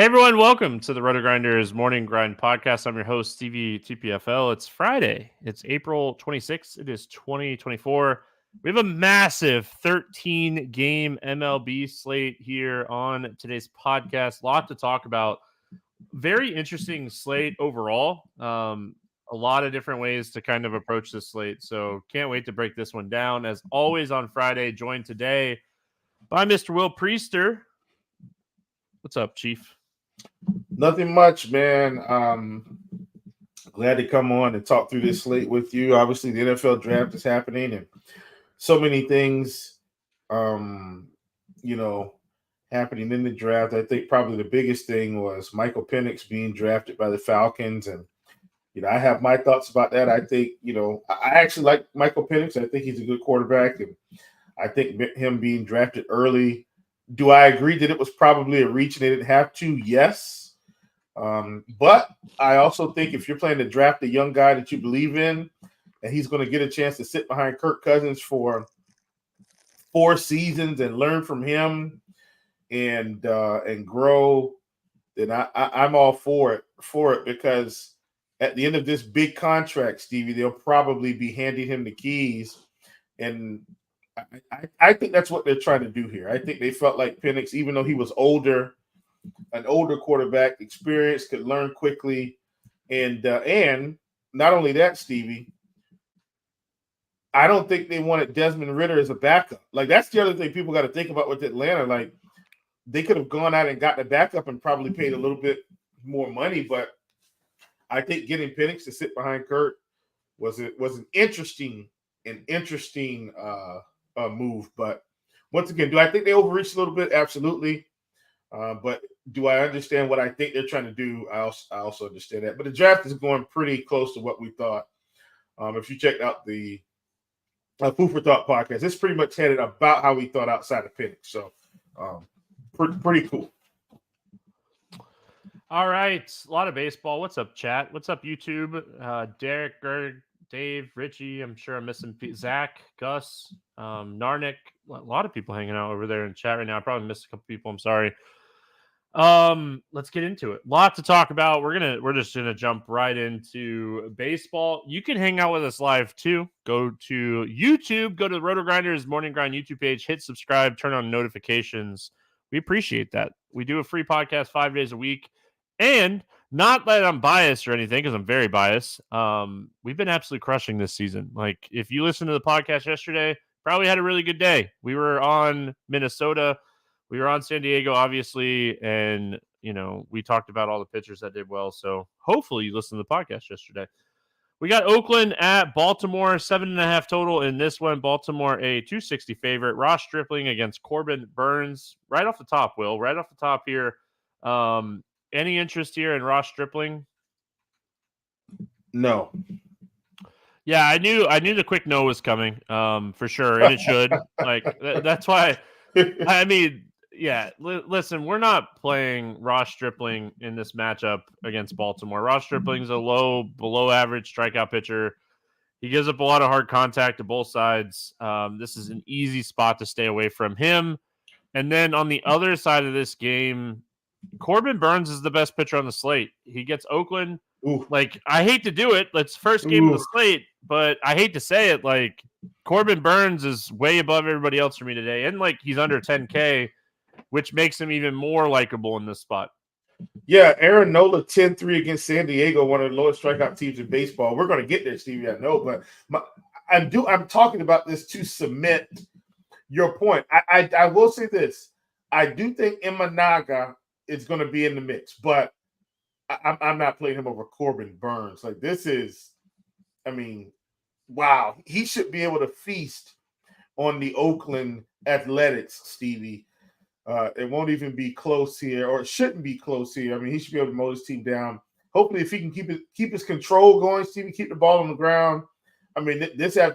Hey everyone, welcome to the RotoGrinders Morning Grind podcast. I'm your host, Stevietpfl. It's Friday. It's April 26th. It is 2024. We have a massive 13-game MLB slate here on today's podcast. A lot to talk about. Very interesting slate overall. A lot of different ways to kind of approach this slate. So can't wait to break this one down. As always on Friday, joined today by Mr. Will Priester. What's up, Chief? Nothing much, man. Glad to come on and talk through this slate with you. Obviously, the NFL draft is happening, and so many things, happening in the draft. I think probably the biggest thing was Michael Penix being drafted by the Falcons, and I have my thoughts about that. I think I actually like Michael Penix. I think he's a good quarterback, and I think him being drafted early. Do I agree that it was probably a reach and they didn't have to? Yes. But I also think if you're planning to draft a young guy that you believe in and he's going to get a chance to sit behind Kirk Cousins for 4 seasons and learn from him and grow, then I'm all for it because at the end of this big contract, Stevie, they'll probably be handing him the keys. And I think that's what they're trying to do here. I think they felt like Penix, even though he was older, an older quarterback, experience, could learn quickly. And not only that, Stevie, I don't think they wanted Desmond Ridder as a backup. Like, that's the other thing people got to think about with Atlanta. Like, they could have gone out and gotten a backup and probably paid a little bit more money. But I think getting Penix to sit behind Kurt was an interesting move. But once again, do I think they overreached a little bit? Absolutely. But do I understand what I think they're trying to do? I also understand that. But the draft is going pretty close to what we thought. If you checked out the Food for Thought podcast, it's pretty much headed about how we thought outside of Penix. So pretty cool. All right. A lot of baseball. What's up, chat? What's up, YouTube? Derek, Gerg, Dave, Richie. I'm sure I'm missing Zach, Gus, Narnick. A lot of people hanging out over there in chat right now. I probably missed a couple people. I'm sorry. Let's get into it. Lot to talk about. We're just gonna jump right into baseball. You can hang out with us live too. Go to YouTube, go to the RotoGrinders Morning Grind YouTube page, hit subscribe, turn on notifications. We appreciate that. We do a free podcast 5 days a week. And not that I'm biased or anything, because I'm very biased. We've been absolutely crushing this season. Like, if you listened to the podcast yesterday, probably had a really good day. We were on Minnesota. We were on San Diego, obviously, and, we talked about all the pitchers that did well. So hopefully you listened to the podcast yesterday. We got Oakland at Baltimore, 7.5 total in this one. Baltimore, a 260 favorite. Ross Stripling against Corbin Burns. Right off the top, Will. Right off the top here. Any interest here in Ross Stripling? No. Yeah, I knew the quick no was coming, for sure, and it should. That's why. I mean, yeah. Listen, we're not playing Ross Stripling in this matchup against Baltimore. Ross Stripling's a below average strikeout pitcher. He gives up a lot of hard contact to both sides. This is an easy spot to stay away from him. And then on the other side of this game, Corbin Burns is the best pitcher on the slate. He gets Oakland. Ooh. Like, I hate to do it. It's first game of the slate, but I hate to say it. Like, Corbin Burns is way above everybody else for me today. And, he's under 10K, which makes him even more likable in this spot. Yeah, Aaron Nola 10-3 against San Diego, one of the lowest strikeout teams in baseball. We're going to get there, Stevie, I know. But I'm talking about this to cement your point. I will say this. I do think Imanaga is going to be in the mix, but I'm not playing him over Corbin Burns. Like, this is, wow. He should be able to feast on the Oakland Athletics, Stevie. It won't even be close here, or it shouldn't be close here. He should be able to mow his team down. Hopefully, if he can keep his control going, Stevie, keep the ball on the ground. This has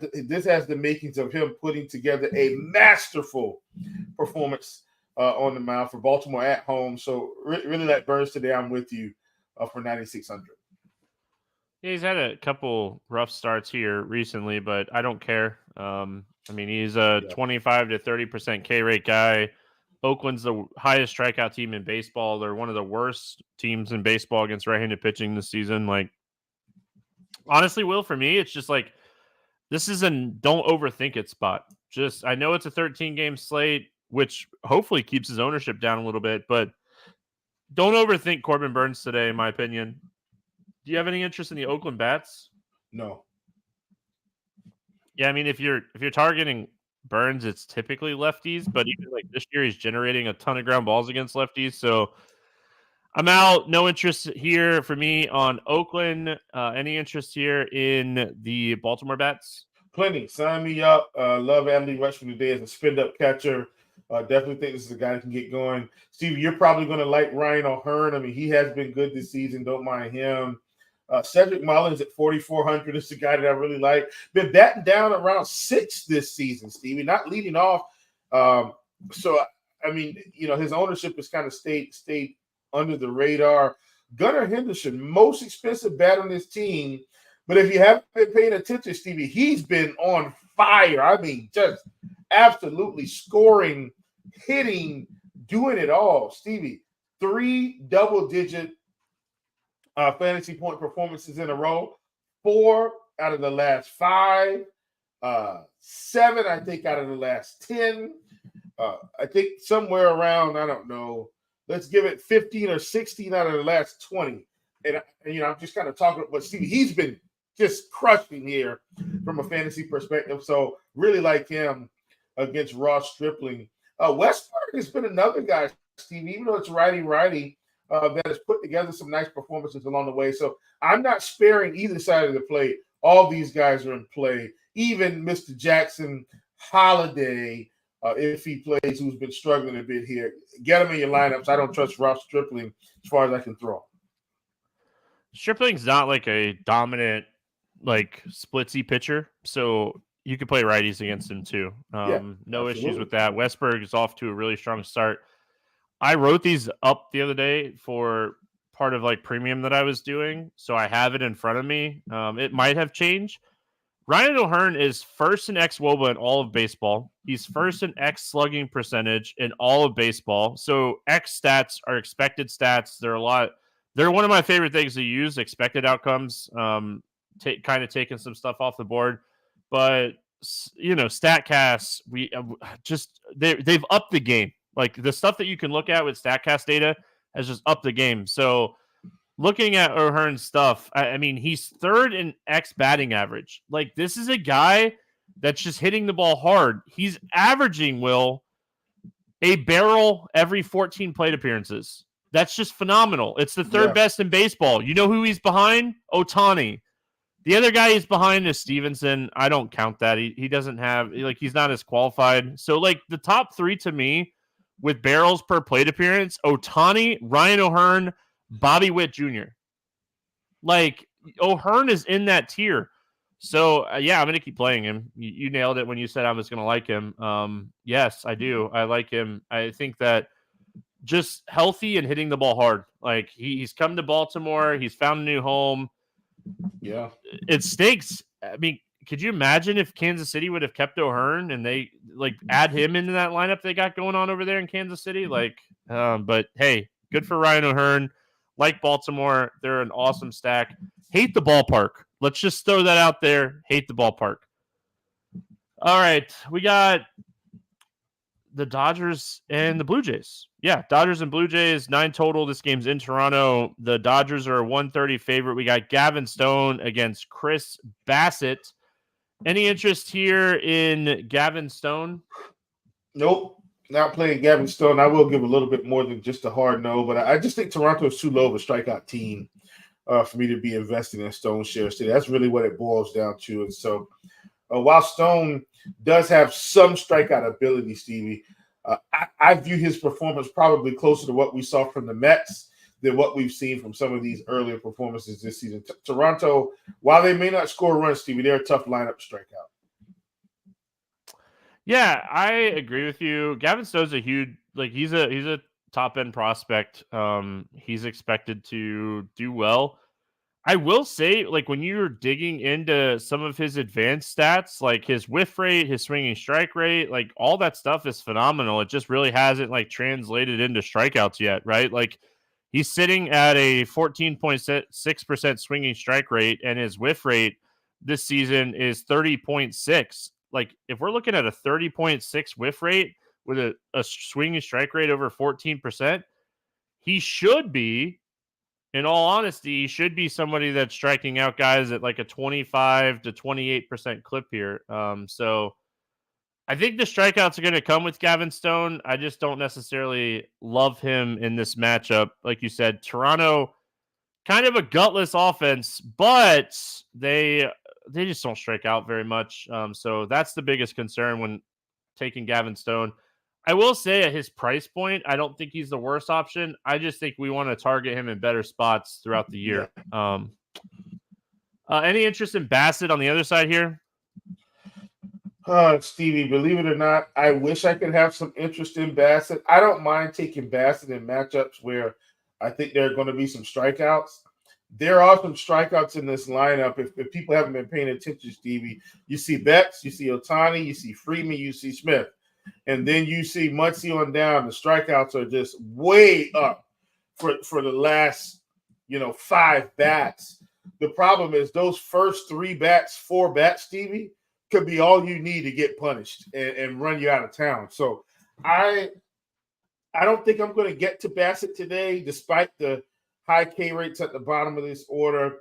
the makings of him putting together a masterful performance on the mound for Baltimore at home. So really like Burns today. I'm with you for 9,600. Yeah, he's had a couple rough starts here recently, but I don't care. He's a 25 to 30% K rate guy. Oakland's the highest strikeout team in baseball. They're one of the worst teams in baseball against right-handed pitching this season. Like, honestly, Will, for me, it's just like, this is an don't overthink it spot. Just, I know it's a 13-game slate, which hopefully keeps his ownership down a little bit, but don't overthink Corbin Burns today, in my opinion. Do you have any interest in the Oakland bats? No. Yeah, I mean, if you're targeting Burns, it's typically lefties, but even like this year, he's generating a ton of ground balls against lefties. So I'm out. No interest here for me on Oakland. Any interest here in the Baltimore bats? Plenty. Sign me up. Love Adley Rutschman today as a spin-up catcher. Definitely think this is a guy that can get going. Steve, you're probably going to like Ryan O'Hearn. I mean, he has been good this season. Don't mind him. Cedric Mullins at 4,400 is the guy that I really like. Been batting down around 6 this season, Stevie, not leading off. So, I mean, you know, his ownership has kind of stayed under the radar. Gunnar Henderson, most expensive bat on this team. But if you haven't been paying attention, Stevie, he's been on fire. I mean, just absolutely scoring, hitting, doing it all. Stevie, 3 double-digit fantasy point performances in a row, 4 out of the last 5, 7, I think, out of the last 10. I think somewhere around, I don't know, let's give it 15 or 16 out of the last 20. And you know, I'm just kind of talking, but Stevie, he's been just crushing here from a fantasy perspective. So really like him against Ross Stripling. Westberg has been another guy, Steve, even though it's righty, that has put together some nice performances along the way. So I'm not sparing either side of the plate. All these guys are in play. Even Mr. Jackson Holiday, if he plays, who's been struggling a bit here. Get him in your lineups. I don't trust Ross Stripling as far as I can throw. Stripling's not like a dominant, like splitsy pitcher, so you could play righties against him too. No issues with that. Westberg is off to a really strong start. I wrote these up the other day for part of like premium that I was doing, so I have it in front of me. It might have changed. Ryan O'Hearn is first in xWOBA in all of baseball. He's first in X slugging percentage in all of baseball. So X stats are expected stats. They're one of my favorite things to use, expected outcomes. Kind of taking some stuff off the board, but you know, StatCast, they've upped the game. Like the stuff that you can look at with StatCast data has just upped the game. So looking at O'Hearn's stuff, I mean, he's third in X batting average. Like, this is a guy that's just hitting the ball hard. He's averaging, Will, a barrel every 14 plate appearances. That's just phenomenal. It's the third best in baseball. You know who he's behind? Ohtani. The other guy he's behind is Stevenson. I don't count that. He doesn't have, like, he's not as qualified. So, like, the top 3 to me with barrels per plate appearance, Ohtani, Ryan O'Hearn, Bobby Witt Jr. Like, O'Hearn is in that tier. So, yeah, I'm going to keep playing him. You nailed it when you said I was going to like him. Yes, I do. I like him. I think that just healthy and hitting the ball hard. Like, he's come to Baltimore. He's found a new home. Yeah. It stinks. I mean, could you imagine if Kansas City would have kept O'Hearn and they, like, add him into that lineup they got going on over there in Kansas City? Like, but, hey, good for Ryan O'Hearn. Like Baltimore, they're an awesome stack. Hate the ballpark. Let's just throw that out there. Hate the ballpark. All right. We got the Dodgers and the Blue Jays. Yeah, Dodgers and Blue Jays, 9 total. This game's in Toronto. The Dodgers are a 130 favorite. We got Gavin Stone against Chris Bassett. Any interest here in Gavin Stone? Nope. Not playing Gavin Stone. I will give a little bit more than just a hard no, but I just think Toronto is too low of a strikeout team for me to be investing in Stone shares today. That's really what it boils down to. And so while Stone does have some strikeout ability, Stevie, I view his performance probably closer to what we saw from the Mets than what we've seen from some of these earlier performances this season. Toronto, while they may not score runs, Stevie, they're a tough lineup to strike out. Yeah, I agree with you. Gavin Stone's a huge, like, he's a top end prospect. He's expected to do well. I will say, like, when you're digging into some of his advanced stats, like his whiff rate, his swinging strike rate, like all that stuff is phenomenal. It just really hasn't like translated into strikeouts yet, right? Like he's sitting at a 14.6% swinging strike rate, and his whiff rate this season is 30.6. Like if we're looking at a 30.6 whiff rate with a swinging strike rate over 14%, he should be, in all honesty, he should be somebody that's striking out guys at like a 25 to 28% clip here. So I think the strikeouts are going to come with Gavin Stone. I just don't necessarily love him in this matchup. Like you said, Toronto, kind of a gutless offense, but they just don't strike out very much. So that's the biggest concern when taking Gavin Stone. I will say at his price point, I don't think he's the worst option. I just think we want to target him in better spots throughout the year. Any interest in Bassett on the other side here? Stevie, believe it or not, I wish I could have some interest in Bassett. I don't mind taking Bassett in matchups where I think there are going to be some strikeouts. There are some strikeouts in this lineup. If people haven't been paying attention, Stevie, you see Betts, you see Ohtani, you see Freeman, you see Smith. And then you see Muncy on down. The strikeouts are just way up for the last, 5 bats. The problem is those first 4 bats, Stevie, could be all you need to get punished and run you out of town. So I don't think I'm going to get to Bassett today, despite the high K rates at the bottom of this order.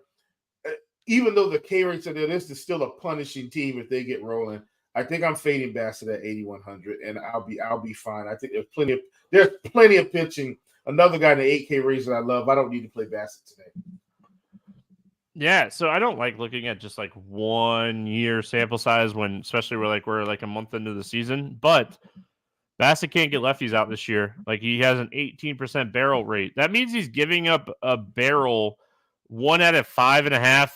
Even though the K rates are there, this is still a punishing team if they get rolling. I think I'm fading Bassett at 8,100, and I'll be fine. I think there's plenty of pitching. Another guy in the 8K range that I love. I don't need to play Bassett today. Yeah, so I don't like looking at just like 1 year sample size when, especially we're like a month into the season. But Bassett can't get lefties out this year. Like he has an 18% barrel rate. That means he's giving up a barrel 1 out of 5.5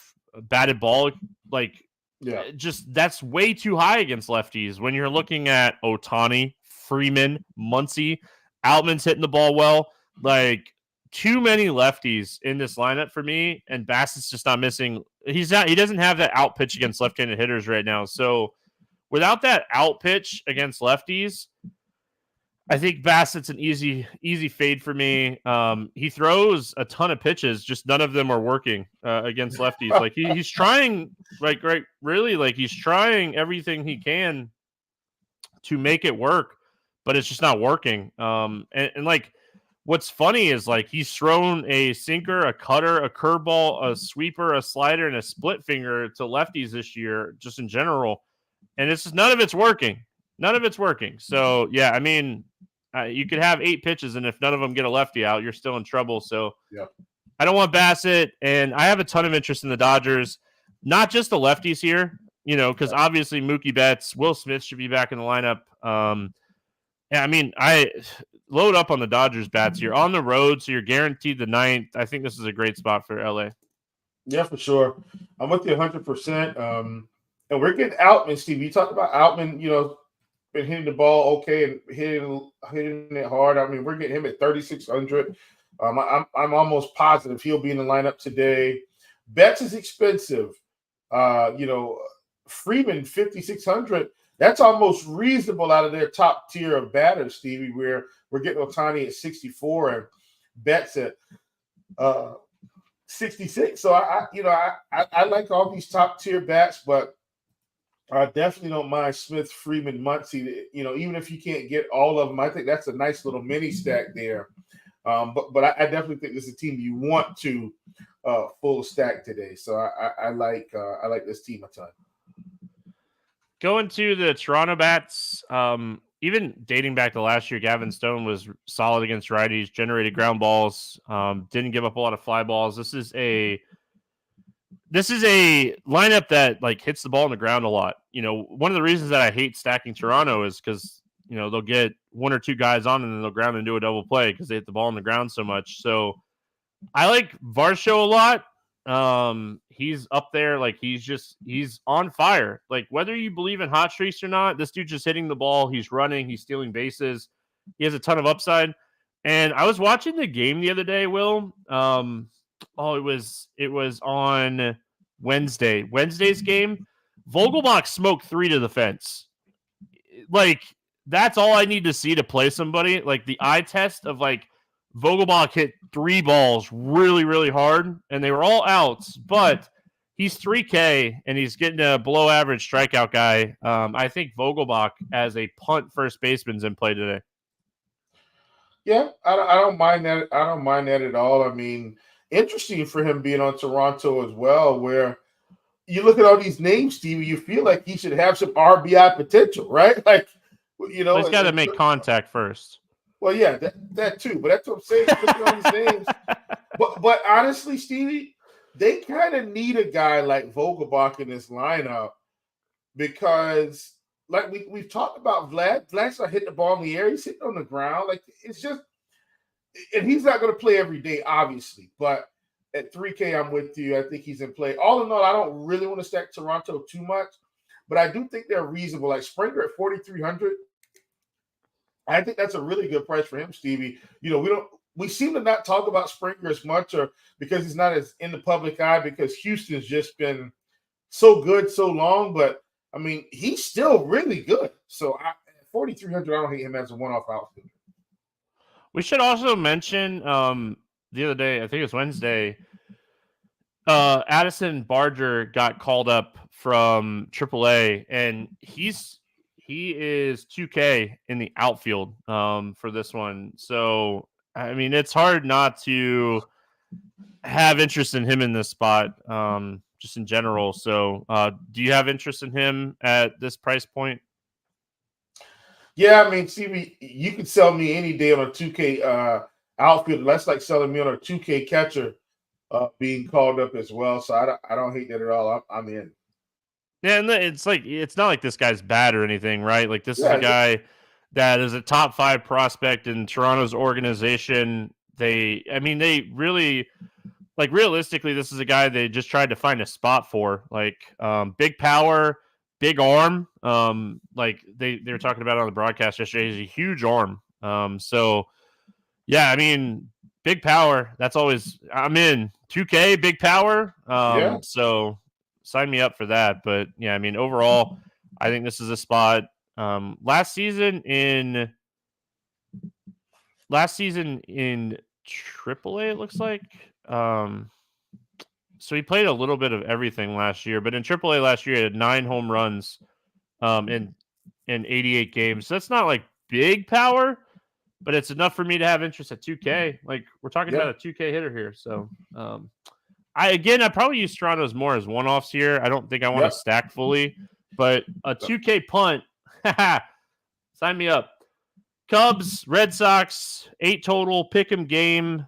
batted ball. Like. Yeah, just that's way too high against lefties. When you're looking at Ohtani, Freeman, Muncy, Outman's hitting the ball well. Like too many lefties in this lineup for me, and Bassett's just not missing. He doesn't have that out pitch against left-handed hitters right now. So without that out pitch against lefties, I think Bassett's an easy fade for me. He throws a ton of pitches, just none of them are working against lefties. Like he's trying, he's trying everything he can to make it work, but it's just not working. And like, what's funny is like he's thrown a sinker, a cutter, a curveball, a sweeper, a slider, and a split finger to lefties this year, just in general, and it's just none of it's working. None of it's working. So yeah, I mean. You could have 8 pitches, and if none of them get a lefty out, you're still in trouble. So I don't want Bassett, and I have a ton of interest in the Dodgers, not just the lefties here, because obviously Mookie Betts, Will Smith should be back in the lineup. Yeah, I mean, I load up on the Dodgers bats here on the road, so you're guaranteed the 9th. I think this is a great spot for LA. Yeah, for sure. I'm with you 100%. And we're getting Outman, Steve. You talk about Outman, been hitting the ball okay and hitting it hard. I mean, we're getting him at 3,600. I'm almost positive he'll be in the lineup today. Betts is expensive. Freeman 5,600. That's almost reasonable out of their top tier of batters, Stevie. Where we're getting Ohtani at 64 and Betts at 66. So I like all these top tier bats, but I definitely don't mind Smith, Freeman, Muncy. Even if you can't get all of them, I think that's a nice little mini stack there. But I definitely think this is a team you want to full stack today. So I like this team a ton. Going to the Toronto bats, even dating back to last year, Gavin Stone was solid against righties, generated ground balls, didn't give up a lot of fly balls. This is a lineup that like hits the ball on the ground a lot. One of the reasons that I hate stacking Toronto is because, they'll get 1 or 2 guys on and then they'll ground and do a double play because they hit the ball on the ground so much. So I like Varsho a lot. He's up there. Like he's on fire. Like whether you believe in hot streaks or not, this dude's just hitting the ball. He's running, he's stealing bases. He has a ton of upside. And I was watching the game the other day, Will. Oh, it was on Wednesday. Wednesday's game. Vogelbach smoked 3 to the fence. Like, that's all I need to see to play somebody. Like, the eye test of, like, Vogelbach hit 3 balls really, really hard, and they were all outs, but he's 3K, and he's getting a below-average strikeout guy. I think Vogelbach as a punt first baseman's in play today. Yeah, I don't mind that. I don't mind that at all. I mean, interesting for him being on Toronto as well, where you look at all these names, Stevie, you feel like he should have some RBI potential, right? Like, Well, he's got to make contact first. Well, yeah, that too. But that's what I'm saying. Look at all these names. But honestly, Stevie, they kind of need a guy like Vogelbach in this lineup because, like we've talked about Vlad's not hitting the ball in the air. He's hitting on the ground. Like, it's just – and he's not going to play every day, obviously. But at 3K, I'm with you. I think he's in play. All in all, I don't really want to stack Toronto too much. But I do think they're reasonable. Like Springer at 4,300, I think that's a really good price for him, Stevie. We seem to not talk about Springer as much, or because he's not as in the public eye because Houston's just been so good so long. But I mean, he's still really good. So at 4,300, I don't hate him as a one-off outfielder. We should also mention the other day, I think it was Wednesday, Addison Barger got called up from AAA, and he is 2K in the outfield for this one. So, I mean, it's hard not to have interest in him in this spot, just in general. So, do you have interest in him at this price point? Yeah, I mean, Stevie, you can sell me any day on a 2K outfielder. That's like selling me on a 2K catcher being called up as well. So I don't hate that at all. I'm in. Yeah, and it's not like this guy's bad or anything, right? Like, this is a guy that is a top 5 prospect in Toronto's organization. They really, like, realistically, this is a guy they just tried to find a spot for. Like, big power, big arm. Like they were talking about on the broadcast yesterday, he's a huge arm. So yeah, I mean, big power. That's always, I'm in. 2K, big power. So sign me up for that. But yeah, I mean, overall, I think this is a spot. Last season in AAA, it looks like. So he played a little bit of everything last year, but in AAA last year, he had 9 home runs in 88 games. So that's not like big power, but it's enough for me to have interest at 2K. Like, we're talking about a 2K hitter here. So I probably use Toronto's more as one-offs here. I don't think I want to stack fully, but a 2K punt, sign me up. Cubs, Red Sox, 8 total, pick'em game.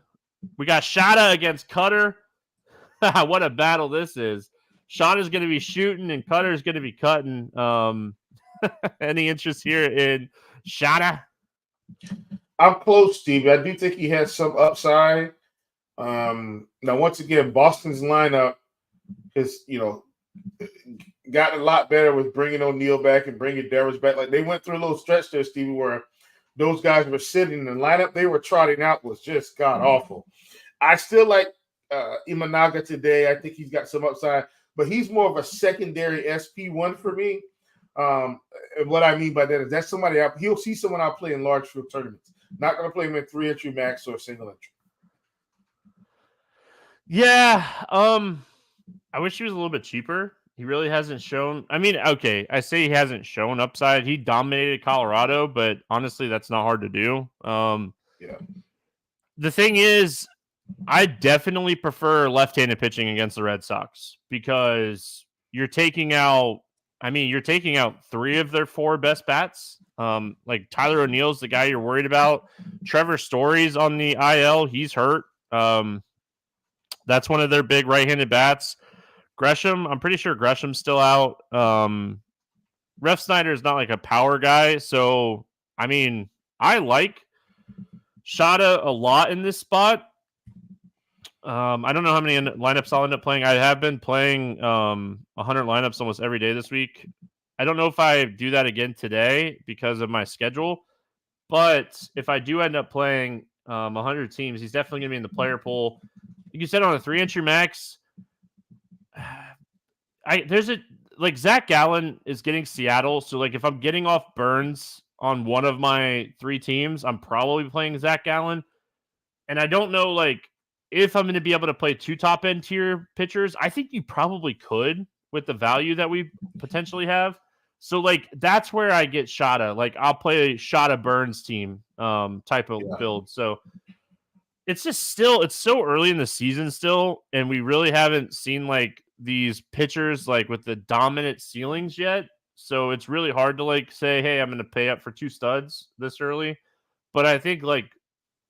We got Shada against Cutter. What a battle this is. Shada's going to be shooting and Cutter's going to be cutting. Any interest here in Shada? I'm close, Steve. I do think he has some upside. Now, once again, Boston's lineup has, gotten a lot better with bringing O'Neill back and bringing Devers back. Like, they went through a little stretch there, Stevie, where those guys were sitting in the lineup they were trotting out was just god-awful. I still like Imanaga today. I think he's got some upside, but he's more of a secondary SP1 for me. And what I mean by that is that's somebody he'll see someone I'll play in large field tournaments. Not going to play him in 3-entry max or single entry. Yeah, I wish he was a little bit cheaper. He really hasn't shown. I mean, okay, I say he hasn't shown upside. He dominated Colorado, but honestly, that's not hard to do. The thing is, I definitely prefer left-handed pitching against the Red Sox because you're taking out 3 of their 4 best bats. Like Tyler O'Neill's the guy you're worried about. Trevor Story's on the IL. He's hurt. That's one of their big right-handed bats. Gresham, I'm pretty sure Gresham's still out. Ref Snyder is not like a power guy. So, I mean, I like Shada a lot in this spot. I don't know how many lineups I'll end up playing. I have been playing 100 lineups almost every day this week. I don't know if I do that again today because of my schedule. But if I do end up playing 100 teams, he's definitely going to be in the player pool. you said on a 3-entry max, Zach Gallen is getting Seattle. So like if I'm getting off Burns on one of my 3 teams, I'm probably playing Zach Gallen. And I don't know like if I'm going to be able to play 2 top end tier pitchers. I think you probably could with the value that we potentially have. So like that's where I get Shada. Like I'll play a Shada Burns team type of build. So it's just it's so early in the season still, and we really haven't seen like these pitchers like with the dominant ceilings yet. So it's really hard to like say, hey, I'm going to pay up for 2 studs this early. But I think like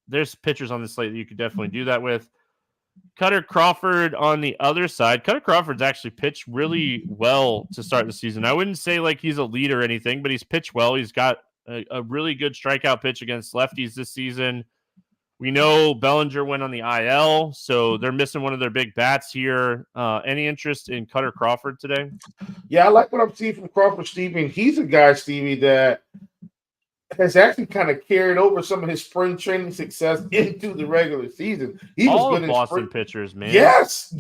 there's pitchers on the slate that you could definitely do that with. Cutter Crawford on the other side. Cutter Crawford's actually pitched really well to start the season. I wouldn't say like he's a lead or anything, but he's pitched well. He's got a really good strikeout pitch against lefties this season. We know Bellinger went on the IL, so they're missing one of their big bats here. Any interest in Cutter Crawford today? Yeah, I like what I'm seeing from Crawford, Stevie. And he's a guy, Stevie, that has actually kind of carried over some of his spring training success into the regular season. He was all good of in Boston spring pitchers, man. Yes.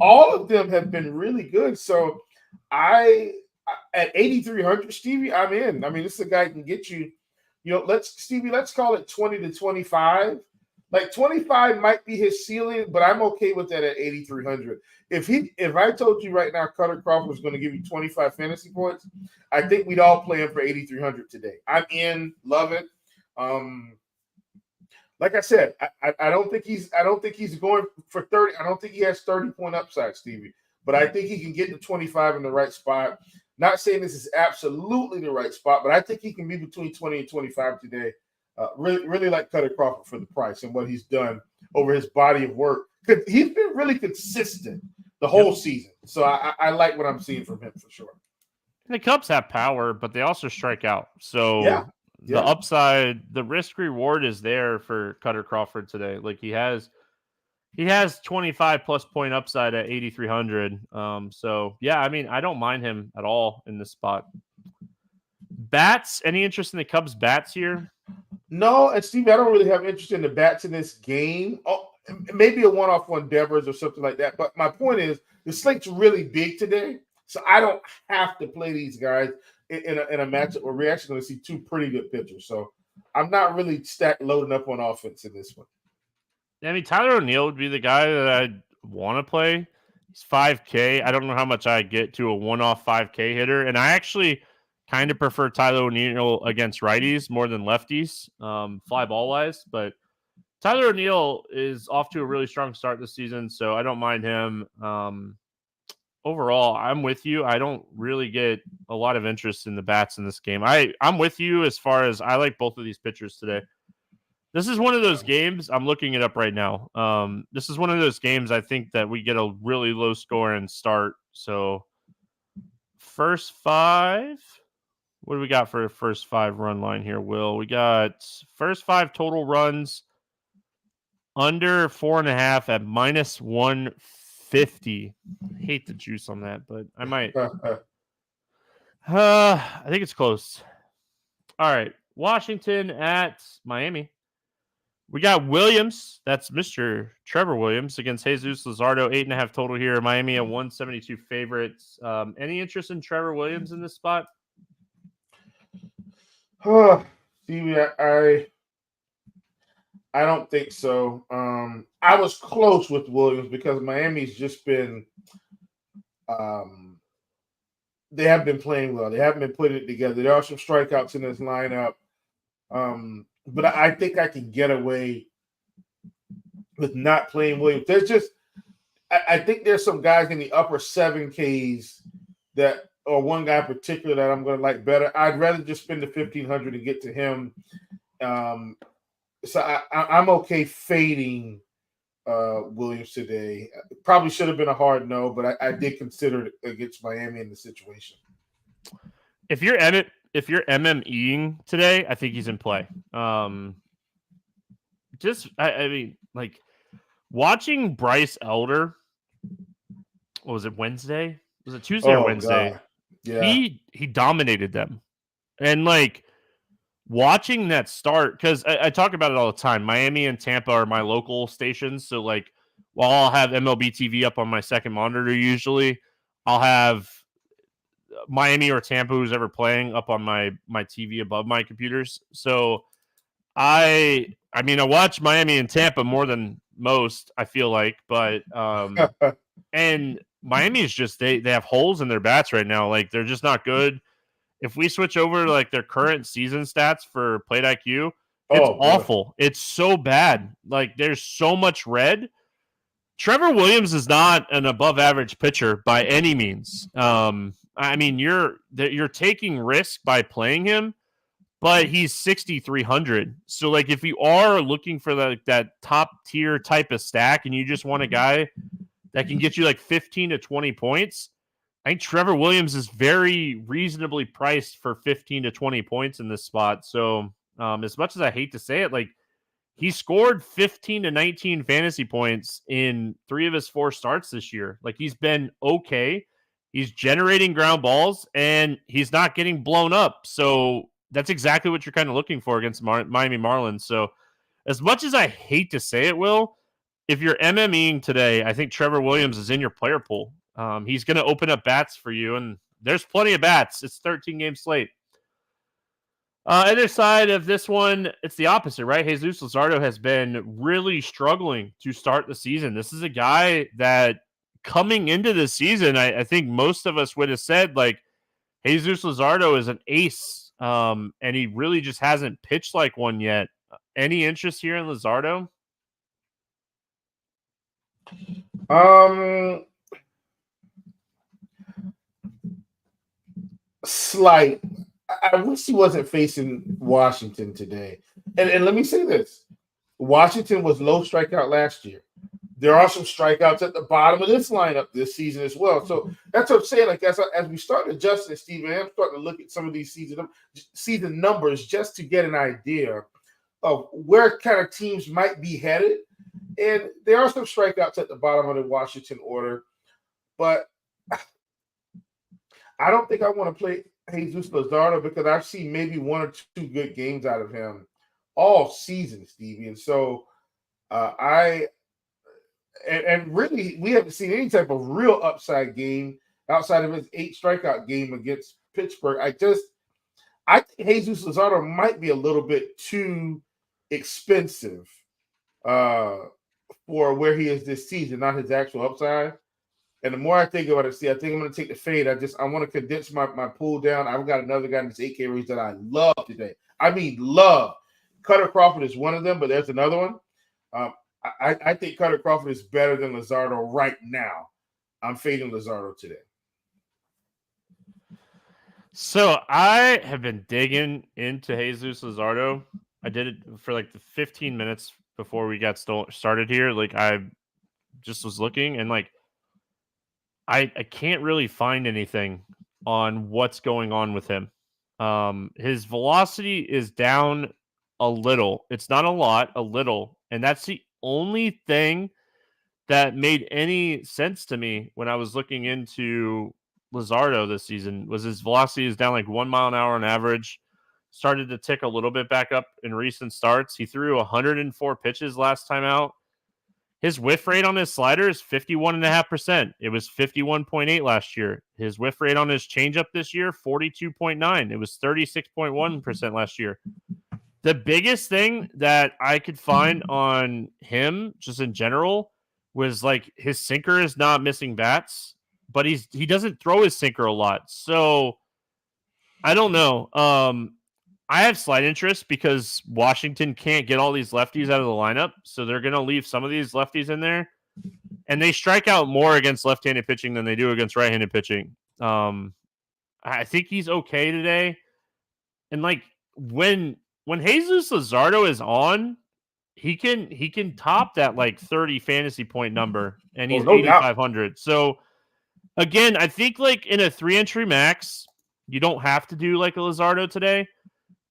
All of them have been really good. So at 8,300, Stevie, I'm in. I mean, this is a guy who can get you. Let's call it 20 to 25. Like 25 might be his ceiling, but I'm okay with that at 8,300. If I told you right now Cutter Crawford was going to give you 25 fantasy points, I think we'd all play him for 8,300 today. I'm in, love it. Like I said, I don't think he's going for 30. I don't think he has 30-point upside, Stevie, but I think he can get to 25 in the right spot. Not saying this is absolutely the right spot, but I think he can be between 20 and 25 today. Really like Cutter Crawford for the price and what he's done over his body of work. He's been really consistent the whole season. So I like what I'm seeing from him for sure. The Cubs have power, but they also strike out. So the upside, the risk reward is there for Cutter Crawford today. Like he has 25 plus point upside at 8,300. So yeah, I mean, I don't mind him at all in this spot. Bats, any interest in the Cubs bats here? No, and Steve, I don't really have interest in the bats in this game. Oh, maybe a one-off on Devers or something like that. But my point is, the slate's really big today, so I don't have to play these guys in a matchup where we're actually going to see 2 pretty good pitchers. So I'm not really loading up on offense in this one. I mean, Tyler O'Neill would be the guy that I'd want to play. He's 5K. I don't know how much I get to a one-off 5K hitter, and I actually kind of prefer Tyler O'Neill against righties more than lefties, fly ball wise. But Tyler O'Neill is off to a really strong start this season, so I don't mind him. Overall, I'm with you. I don't really get a lot of interest in the bats in this game. I'm with you as far as I like both of these pitchers today. This is one of those games. I'm looking it up right now. This is one of those games I think that we get a really low score and start. So first 5. What do we got for a first 5 run line here, Will? We got first 5 total runs under 4.5 at minus 150. I hate the juice on that, but I might. I think it's close. All right. Washington at Miami. We got Williams. That's Mr. Trevor Williams against Jesus Luzardo. 8.5 total here. Miami a 172 favorites. Any interest in Trevor Williams in this spot? Stevie, I don't think so. I was close with Williams because Miami's just been they have been playing well. They haven't been putting it together. There are some strikeouts in this lineup. But I think I can get away with not playing Williams. I think there's some guys in the upper 7Ks or one guy in particular that I'm going to like better. I'd rather just spend the $1,500 to get to him. So I'm okay fading Williams today. Probably should have been a hard no, but I did consider it against Miami in the situation. If you're MMEing today, I think he's in play. I mean, like watching Bryce Elder. What was it, Wednesday? Was it Tuesday or Wednesday? God. Yeah. He dominated them. And like watching that start, because I talk about it all the time. Miami and Tampa are my local stations. So like while I'll have MLB TV up on my second monitor usually, I'll have Miami or Tampa, who's ever playing, up on my TV above my computers. So I watch Miami and Tampa more than most, I feel like, but and Miami is just they have holes in their bats right now. Like, they're just not good. If we switch over to like their current season stats for Plate IQ, it's awful. It's so bad. Like, there's so much red. Trevor Williams is not an above average pitcher by any means. I mean, you're taking risk by playing him, but he's 6,300. So, like, if you are looking for that top tier type of stack and you just want a guy that can get you like 15 to 20 points, I think Trevor Williams is very reasonably priced for 15 to 20 points in this spot. So, as much as I hate to say it, like, he scored 15 to 19 fantasy points in 3 of his 4 starts this year. Like, he's been okay. He's generating ground balls, and he's not getting blown up. So that's exactly what you're kind of looking for against Miami Marlins. So as much as I hate to say it, Will, if you're MMEing today, I think Trevor Williams is in your player pool. He's going to open up bats for you, and there's plenty of bats. It's 13-game slate. Other side of this one, it's the opposite, right? Jesus Luzardo has been really struggling to start the season. This is a guy that coming into the season, I think most of us would have said, like, Jesus Luzardo is an ace, and he really just hasn't pitched like one yet. Any interest here in Luzardo? Slight. I wish he wasn't facing Washington today. And let me say this. Washington was low strikeout last year. There are some strikeouts at the bottom of this lineup this season as well. So that's what I'm saying. Like, as we start adjusting, Steven, I'm starting to look at some of these season numbers just to get an idea of where kind of teams might be headed. And there are some strikeouts at the bottom of the Washington order. But I don't think I want to play Jesus Luzardo because I've seen maybe 1 or 2 good games out of him all season, Stevie. And so really we haven't seen any type of real upside game outside of his 8 strikeout game against Pittsburgh. I think Jesus Luzardo might be a little bit too expensive for where he is this season, not his actual upside. And the more I think about it, I think I'm going to take the fade. I want to condense my pool down. I've got another guy in this 8K range that I love today. I mean, love. Cutter Crawford is one of them, but there's another one. I think Cutter Crawford is better than Luzardo right now. I'm fading Luzardo today. So I have been digging into Jesus Luzardo. I did it for like the 15 minutes before we got started here. Like, I just was looking, and like, I can't really find anything on what's going on with him. His velocity is down a little. It's not a lot, a little. And that's the only thing that made any sense to me when I was looking into Luzardo this season, was his velocity is down like 1 mile an hour on average. Started to tick a little bit back up in recent starts. He threw 104 pitches last time out. His whiff rate on his slider is 51.5%. It was 51.8 last year. His whiff rate on his changeup this year, 42.9. It was 36.1% last year. The biggest thing that I could find on him, just in general, was like his sinker is not missing bats, but he doesn't throw his sinker a lot. So I don't know. I have slight interest because Washington can't get all these lefties out of the lineup, so they're going to leave some of these lefties in there. And they strike out more against left-handed pitching than they do against right-handed pitching. I think he's okay today. And like when Jesus Luzardo is on, he can top that like 30 fantasy point number, and he's 8,500. So again, I think like in a 3-entry max, you don't have to do like a Luzardo today.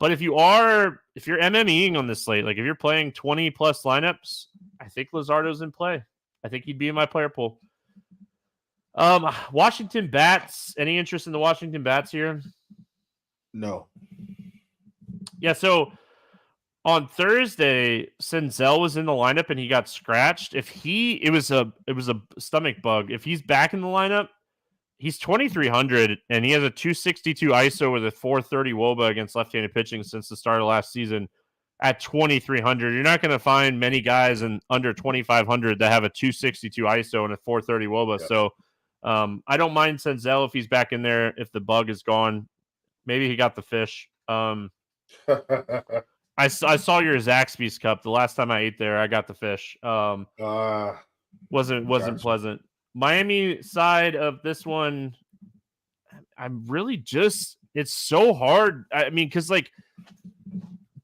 But if you're MMEing on this slate, like if you're playing 20 plus lineups, I think Luzardo's in play. I think he'd be in my player pool. Washington bats. Any interest in the Washington bats here? No. Yeah. So On Thursday, Senzel was in the lineup and he got scratched. It was a stomach bug. If he's back in the lineup, he's 2,300 and he has a 262 ISO with a 430 WOBA against left-handed pitching since the start of last season. At 2,300, you're not going to find many guys in under 2,500 that have a 262 ISO and a 430 WOBA. Yeah. So I don't mind Senzel if he's back in there. If the bug is gone, maybe he got the fish. I saw your Zaxby's cup the last time I ate there. I got the fish. Wasn't gotcha. pleasant. Miami side of this one, I'm really just, it's so hard. I mean, because like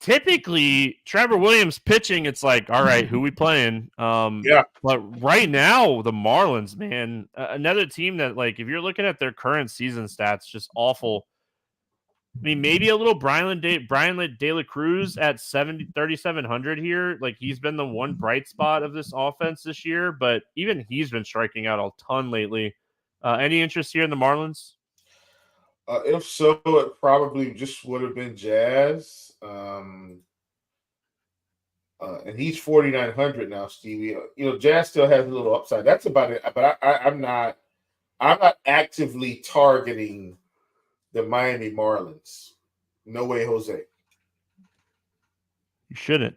typically Trevor Williams pitching, it's like, all right, who we playing? Yeah. But right now, the Marlins, man, another team that, like, if you're looking at their current season stats, just awful. I mean, maybe a little Brian De La Cruz at 3,700 here. Like, he's been the one bright spot of this offense this year, but even he's been striking out a ton lately. Any interest here in the Marlins? If so, it probably just would have been Jazz. And he's 4,900 now, Stevie. Jazz still has a little upside. That's about it. But I'm not actively targeting the Miami Marlins. No way, Jose. You shouldn't.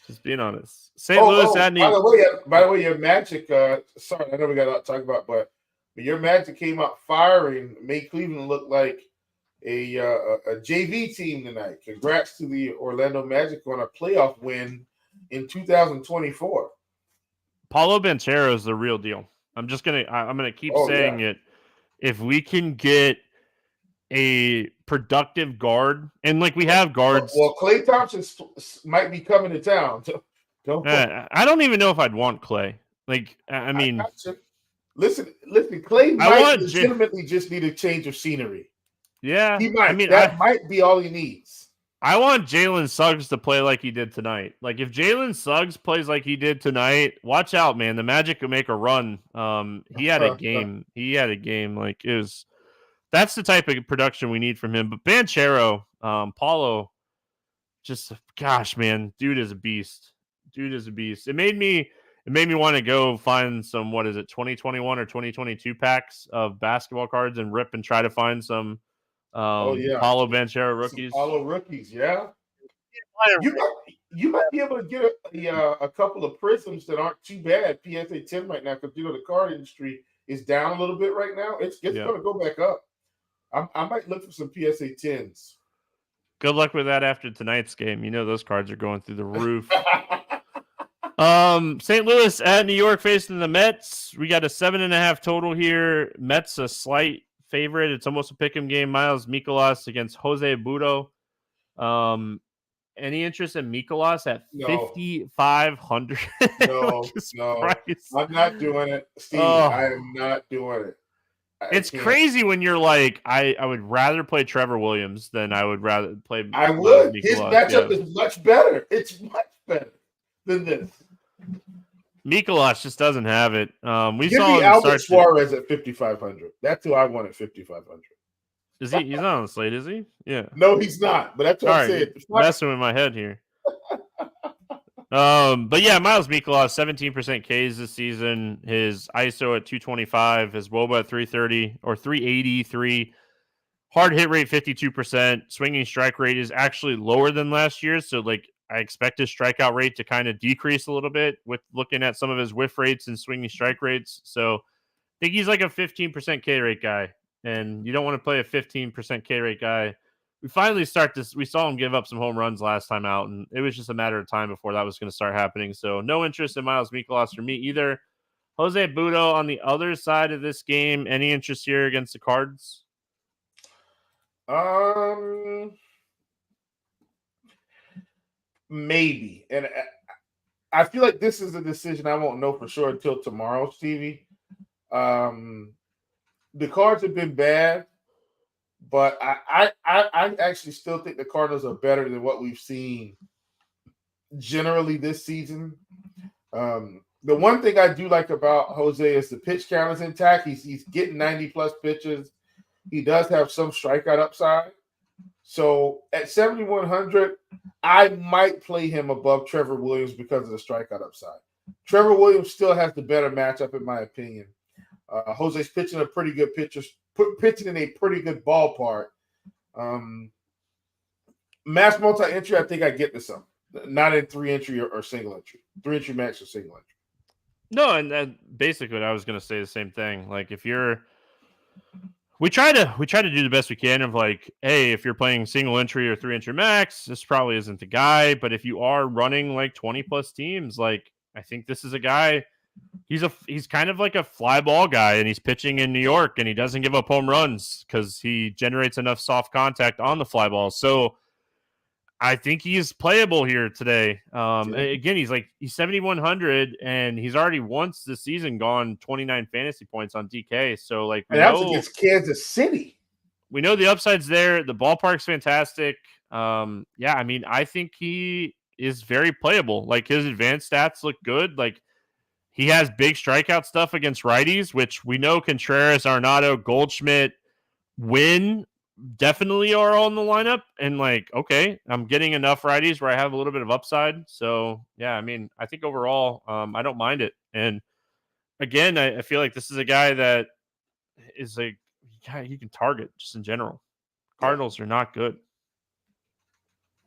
Just being honest. St. Louis had by the way, your Magic. Sorry, I know we got a lot to talk about, but your Magic came out firing, made Cleveland look like a JV team tonight. Congrats to the Orlando Magic on a playoff win in 2024. Paulo Banchero is the real deal. I'm gonna keep saying it. If we can get a productive guard, and like we have guards. Well, Klay Thompson might be coming to town. I don't even know if I'd want Klay. Like, I mean, listen. Klay might legitimately just need a change of scenery. Yeah, he might. That might be all he needs. I want Jalen Suggs to play like he did tonight. Like, if Jalen Suggs plays like he did tonight, watch out, man. The Magic could make a run. He had a game. Like, it was. That's the type of production we need from him. But Banchero, Paulo, just, gosh, man, dude is a beast. It made me want to go find some, 2021 or 2022 packs of basketball cards and rip and try to find some Paulo Banchero rookies. Paulo rookies, yeah. You might be able to get a couple of prisms that aren't too bad. PSA 10 right now, because the card industry is down a little bit right now. It's going to go back up. I might look for some PSA 10s. Good luck with that after tonight's game. Those cards are going through the roof. St. Louis at New York facing the Mets. We got a 7.5 total here. Mets a slight favorite. It's almost a pick'em game. Miles Mikolas against Jose Budo. Any interest in Mikolas at 5,500? No. I'm not doing it, Steve. I am not doing it. It's crazy when you're like, I would rather play Trevor Williams than I would rather play. I would. His matchup is much better. It's much better than this. Mikolas just doesn't have it. Give me Albert Suarez at 5,500. That's who I want at 5,500. Is he? He's not on the slate, is he? Yeah. No, he's not. But that's what I said. Messing with my head here. But yeah, Miles Mikolas, 17% Ks this season. His ISO at 225, his WOBA at 330 or 383. Hard hit rate 52%. Swinging strike rate is actually lower than last year. So like I expect his strikeout rate to kind of decrease a little bit with looking at some of his whiff rates and swinging strike rates. So I think he's like a 15% K rate guy. And you don't want to play a 15% K rate guy. We finally we saw him give up some home runs last time out, and it was just a matter of time before that was going to start happening. So no interest in Miles Mikolas for me either. Jose Budo on the other side of this game. Any interest here against the Cards? Maybe. And I feel like this is a decision I won't know for sure until tomorrow, Stevie. The Cards have been bad, but I actually still think the Cardinals are better than what we've seen generally this season. The one thing I do like about Jose is the pitch count is intact. He's getting 90-plus pitches. He does have some strikeout upside. So at 7,100, I might play him above Trevor Williams because of the strikeout upside. Trevor Williams still has the better matchup, in my opinion. Jose's pitching a pretty good pitching in a pretty good ballpark. Mass multi-entry, I think I get this up. Not in 3-entry or single entry. 3-entry max or single entry. No, and basically I was going to say the same thing. Like if you're we try to do the best we can of like, hey, if you're playing single entry or 3-entry max, this probably isn't the guy. But if you are running like 20 plus teams, like I think this is a guy. He's kind of like a fly ball guy, and he's pitching in New York, and he doesn't give up home runs because he generates enough soft contact on the fly ball. So I think he's playable here today. Again, he's 7,100, and he's already once this season gone 29 fantasy points on DK. So like, that was against Kansas City. We know the upside's there. The ballpark's fantastic. Yeah, I mean, I think he is very playable. Like his advanced stats look good. Like he has big strikeout stuff against righties, which we know Contreras, Arenado, Goldschmidt, Wynn definitely are on the lineup. And like, okay, I'm getting enough righties where I have a little bit of upside. So yeah, I mean, I think overall, I don't mind it. And again, I feel like this is a guy that is like, yeah, he can target just in general. Cardinals are not good.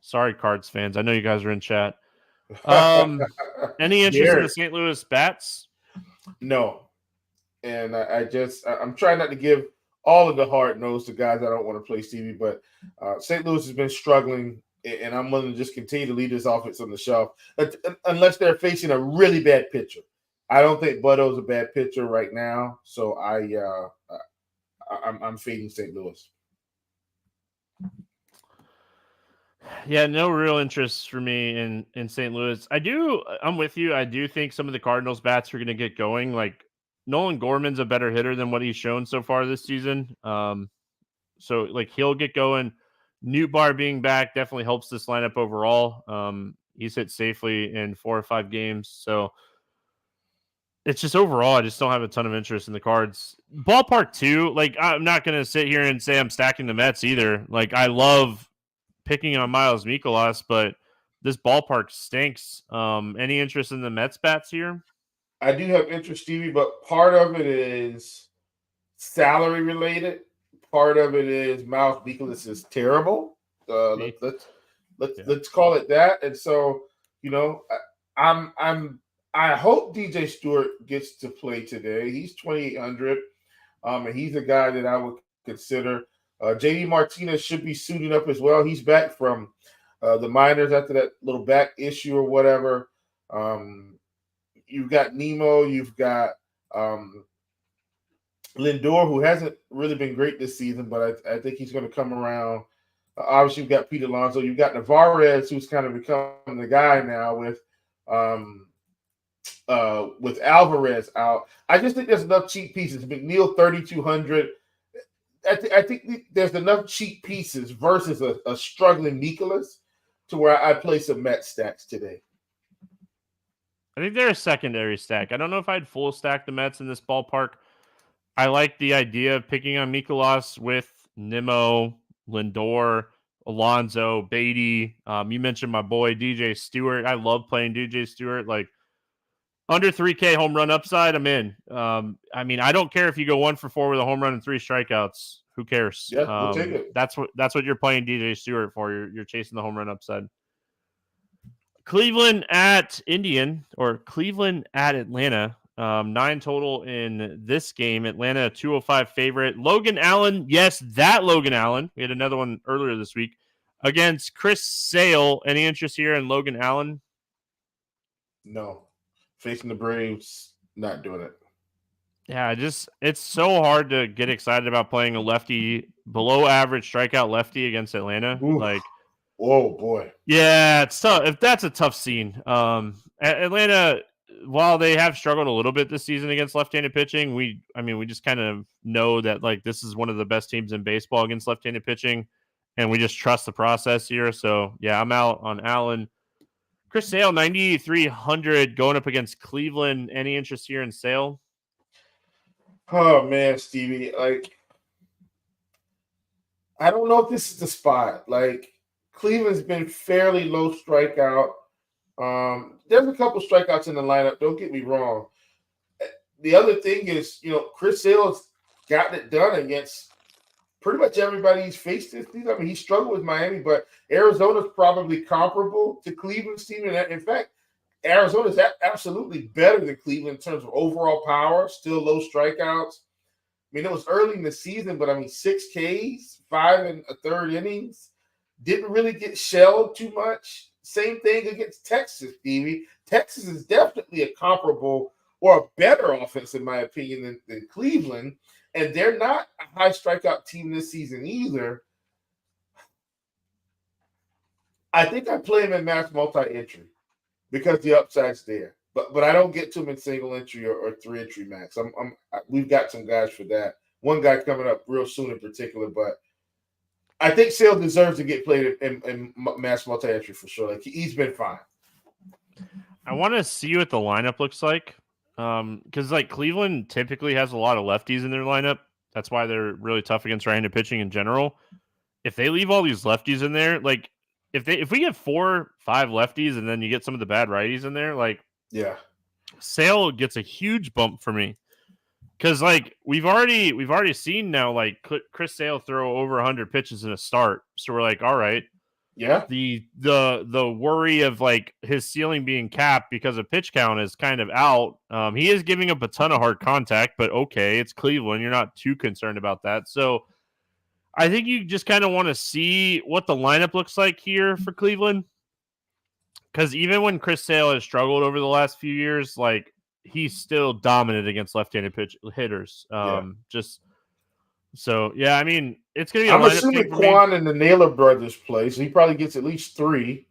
Sorry, Cards fans. I know you guys are in chat. Any interest in the St. Louis Bats? No. And I'm trying not to give all of the hard nose to guys I don't want to play, Stevie, but St. Louis has been struggling, and I'm willing to just continue to leave this offense on the shelf unless they're facing a really bad pitcher. I don't think Butto's a bad pitcher right now, so I'm fading St. Louis. Yeah, no real interest for me in St. Louis. I'm with you. I do think some of the Cardinals bats are going to get going. Like Nolan Gorman's a better hitter than what he's shown so far this season. So like he'll get going. Newt Bar being back definitely helps this lineup overall. He's hit safely in 4 or 5 games. So it's just overall, I just don't have a ton of interest in the Cards. Ballpark too. Like I'm not going to sit here and say I'm stacking the Mets either. Like I love picking on Miles Mikolas, but this ballpark stinks. Any interest in the Mets bats here? I do have interest, Stevie, but part of it is salary related. Part of it is Miles Mikolas is terrible. Let's call it that. And so, I hope DJ Stewart gets to play today. He's 2,800, and he's a guy that I would consider. JD Martinez should be suiting up as well. He's back from the minors after that little back issue or whatever. You've got Nemo. You've got Lindor, who hasn't really been great this season, but I think he's going to come around. Obviously, you've got Pete Alonso. You've got Navarez, who's kind of become the guy now with Alvarez out. I just think there's enough cheap pieces. McNeil, 3,200. I think there's enough cheap pieces versus a struggling Mikolas to where I play some Met stacks today. I think they're a secondary stack. I don't know if I'd full stack the Mets in this ballpark. I like the idea of picking on Mikolas with Nimmo, Lindor, Alonso, Beatty. You mentioned my boy DJ Stewart. I love playing DJ Stewart. Like under 3K home run upside, I'm in. I mean, I don't care if you go 1 for 4 with a home run and 3 strikeouts. Who cares? Yeah, we'll take it. That's what you're playing DJ Stewart for. You're chasing the home run upside. Cleveland at Cleveland at Atlanta. 9 total in this game. Atlanta, 205 favorite. Logan Allen. Yes, that Logan Allen. We had another one earlier this week against Chris Sale. Any interest here in Logan Allen? No. Facing the Braves, not doing it. Yeah, it's so hard to get excited about playing a lefty, below average strikeout lefty against Atlanta. Oof. Like, oh boy. Yeah, it's tough. If that's a tough scene. Atlanta, while they have struggled a little bit this season against left-handed pitching, we just kind of know that like this is one of the best teams in baseball against left-handed pitching, and we just trust the process here. So yeah, I'm out on Allen. Chris Sale, 9,300 going up against Cleveland. Any interest here in Sale? Oh man, Stevie, like I don't know if this is the spot. Like, Cleveland's been fairly low strikeout. There's a couple strikeouts in the lineup. Don't get me wrong. The other thing is, Chris Sale's gotten it done against pretty much everybody he's faced this season. I mean, he struggled with Miami, but Arizona's probably comparable to Cleveland's team. And in fact, Arizona's absolutely better than Cleveland in terms of overall power, still low strikeouts. I mean, it was early in the season, but 6 Ks, 5 1/3 innings. Didn't really get shelled too much. Same thing against Texas, Stevie. Texas is definitely a comparable or a better offense, in my opinion, than Cleveland. And they're not a high strikeout team this season either. I think I play him in mass multi-entry because the upside's there. But I don't get to him in single entry or 3-entry max. We've got some guys for that. One guy coming up real soon in particular, but I think Sale deserves to get played in mass multi-entry for sure. Like, he's been fine. I want to see what the lineup looks like. Because Cleveland typically has a lot of lefties in their lineup. That's why they're really tough against right-handed pitching in general. If they leave all these lefties in there, if we get 4-5 lefties and then you get some of the bad righties in there, yeah, Sale gets a huge bump for me. Because we've already seen now Chris Sale throw over 100 pitches in a start, so we're like, all right. Yeah. The worry of his ceiling being capped because of pitch count is kind of out. He is giving up a ton of hard contact, but okay, it's Cleveland. You're not too concerned about that. So I think you just kind of want to see what the lineup looks like here for Cleveland. Because even when Chris Sale has struggled over the last few years, he's still dominant against left-handed hitters. So, yeah, I mean, it's going to be I'm assuming Quan and the Naylor brothers play, so he probably gets at least 3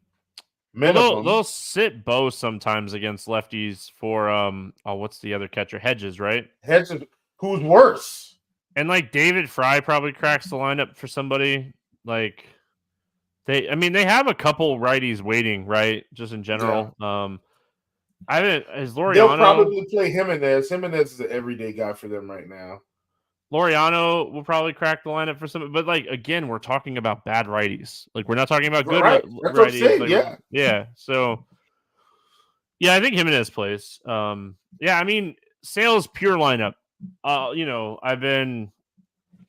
minimum. They'll sit Bo sometimes against lefties for, what's the other catcher? Hedges, right? Hedges, who's worse? And, David Fry probably cracks the lineup for somebody. They have a couple righties waiting, right? Just in general. Yeah. Is Laureano... They'll probably play Jimenez. Jimenez is an everyday guy for them right now. Laureano will probably crack the lineup for some, but again, we're talking about bad righties. We're not talking about good righties. Yeah. So, yeah, I think Jimenez plays. Sale's pure lineup. I've been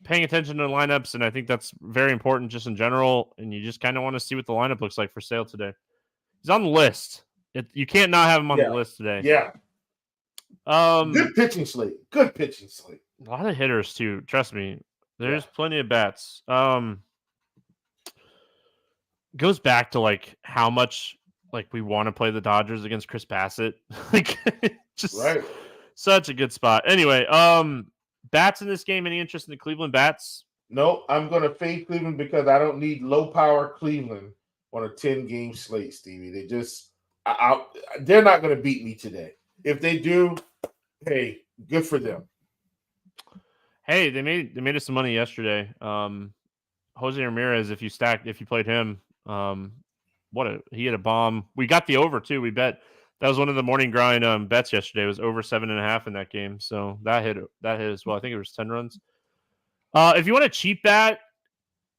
paying attention to the lineups, and I think that's very important just in general. And you just kind of want to see what the lineup looks like for Sale today. He's on the list. You can't not have him on the list today. Yeah. Good pitching slate. A lot of hitters too. Trust me, there's plenty of bats. Goes back to how much we want to play the Dodgers against Chris Bassett. Just right. Such a good spot. Anyway, bats in this game. Any interest in the Cleveland bats? No, I'm going to fade Cleveland because I don't need low power Cleveland on a 10-game slate, Stevie. They just they're not going to beat me today. If they do, hey, good for them. Hey, they made us some money yesterday. Jose Ramirez, if you played him, he had a bomb. We got the over too. We bet that was one of the morning grind bets yesterday. It was over 7.5 in that game, so that hit as well. I think it was 10 runs. If you want a cheap bet,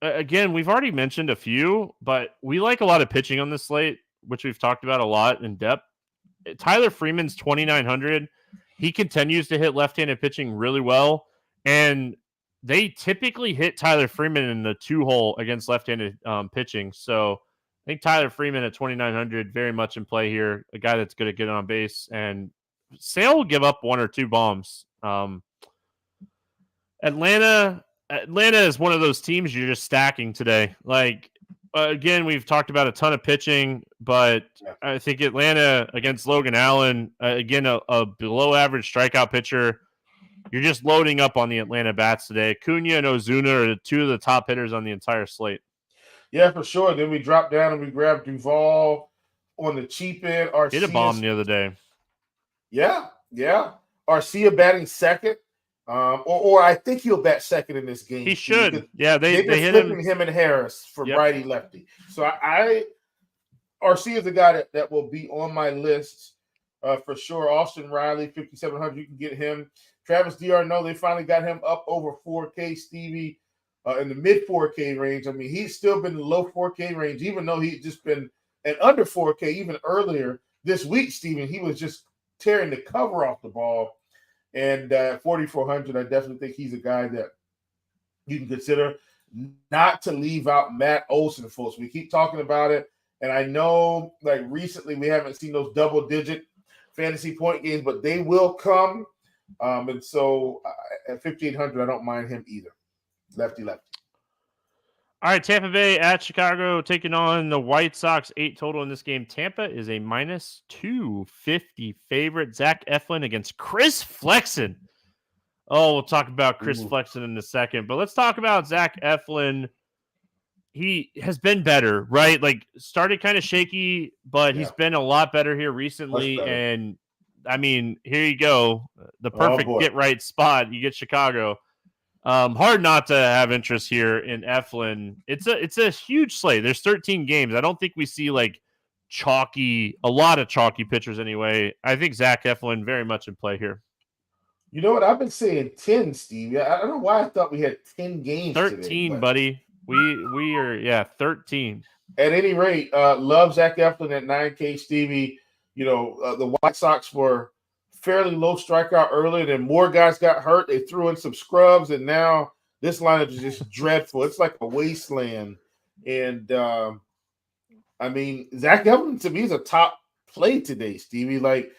again, we've already mentioned a few, but we like a lot of pitching on this slate, which we've talked about a lot in depth. Tyler Freeman's 2,900. He continues to hit left-handed pitching really well. And they typically hit Tyler Freeman in the 2-hole against left-handed pitching. So I think Tyler Freeman at 2,900 very much in play here. A guy that's good at getting on base. And Sale will give up 1 or 2 bombs. Atlanta is one of those teams you're just stacking today. Again, we've talked about a ton of pitching, but I think Atlanta against Logan Allen, again, a below-average strikeout pitcher. You're just loading up on the Atlanta bats today. Cunha and Ozuna are 2 of the top hitters on the entire slate. Yeah, for sure. Then we drop down and we grab Duvall on the cheap end. Hit a bomb the other day. Yeah. Arcia batting second. Or I think he'll bat second in this game. He should. Yeah, they hit him and Harris for righty lefty. So Arcia is the guy that will be on my list for sure. Austin Riley, 5,700. You can get him. Travis d'Arnaud, they finally got him up over 4K, Stevie. in the mid 4K range. I mean, he's still been in the low 4K range, even though he's just been at under 4K even earlier this week, Steven. He was just tearing the cover off the ball. And at 4,400, I definitely think he's a guy that you can consider, not to leave out Matt Olson, folks. We keep talking about it. And I know, like, recently we haven't seen those double-digit fantasy point games, but they will come. And so at 5,800, I don't mind him either. Lefty. All right, Tampa Bay at Chicago taking on the White Sox. 8 total in this game. Tampa is a minus 250 favorite. Zach Eflin against Chris Flexen. Oh, we'll talk about Chris Flexen in a second, but let's talk about Zach Eflin. He has been better, right? Like, started kind of shaky, but he's been a lot better here recently. And I mean, here you go. The perfect get right spot. You get Chicago. Hard not to have interest here in Eflin. It's a huge slate. There's 13 games. I don't think we see like a lot of chalky pitchers anyway. I think Zach Eflin very much in play here. You know what? I've been saying 10, Steve. I don't know why I thought we had 10 games 13, today, buddy. We are 13. At any rate, love Zach Eflin at 9K, Stevie. You know, the White Sox were fairly low strikeout earlier, then more guys got hurt. They threw in some scrubs, and now this lineup is just dreadful. It's like a wasteland. And I mean, Zach Eflin to me is a top play today, Stevie. Like,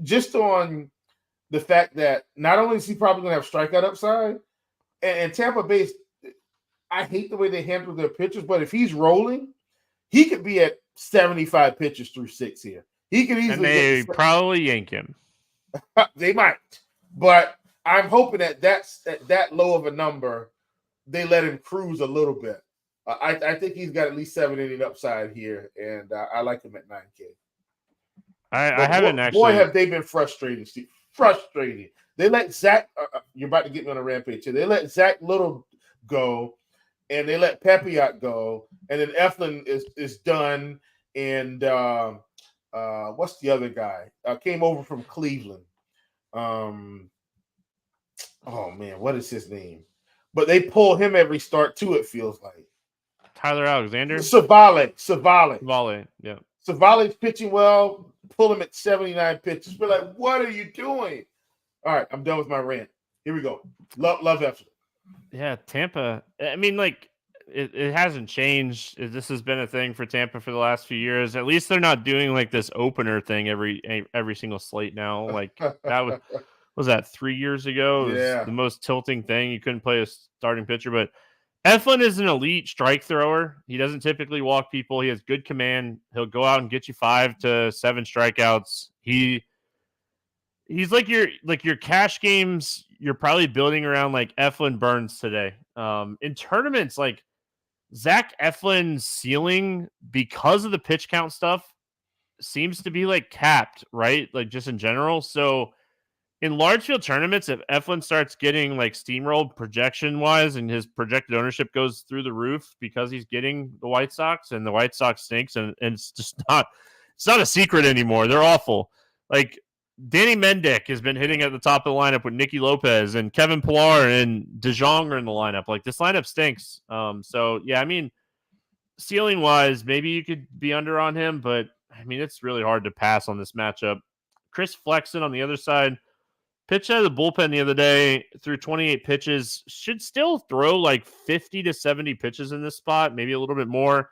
just on the fact that not only is he probably going to have strikeout upside, and Tampa Bay, I hate the way they handle their pitchers, but if he's rolling, he could be at 75 pitches through 6 here. He could easily. And they probably yank him. They might, but I'm hoping that's at that low of a number, they let him cruise a little bit. I think he's got at least 7 inning upside here, and I like him at 9K. I haven't actually. Boy, have they been frustrating, Steve. Frustrating. They let Zach. You're about to get me on a rampage here. They let Zach Little go, and they let Pepiot go, and then Eflin is done, and what's the other guy? Came over from Cleveland. Oh man, what is his name? But they pull him every start too, it feels like. Tyler Alexander? Savale. Yeah. Savale's pitching well. Pull him at 79 pitches. We're like, what are you doing? All right, I'm done with my rant. Here we go. Love Eflin. Yeah, Tampa. I mean, like, it hasn't changed. This has been a thing for Tampa for the last few years. At least they're not doing like this opener thing every single slate now. Like, that was that 3 years ago? It was the most tilting thing. You couldn't play a starting pitcher, but Eflin is an elite strike thrower. He doesn't typically walk people. He has good command. He'll go out and get you 5 to 7 strikeouts. He's like your cash games. You're probably building around like Eflin Burns today. In tournaments, like Zach Eflin's ceiling, because of the pitch count stuff, seems to be like capped, right? Like just in general. So in large field tournaments, if Eflin starts getting like steamrolled projection wise and his projected ownership goes through the roof because he's getting the White Sox and the White Sox stinks, and it's not a secret anymore. They're awful. Like Danny Mendick has been hitting at the top of the lineup with Nicky Lopez, and Kevin Pillar and DeJong are in the lineup. Like, this lineup stinks. So yeah, I mean, ceiling wise, maybe you could be under on him, but I mean, it's really hard to pass on this matchup. Chris Flexen on the other side, pitched out of the bullpen the other day through 28 pitches, should still throw like 50 to 70 pitches in this spot, maybe a little bit more.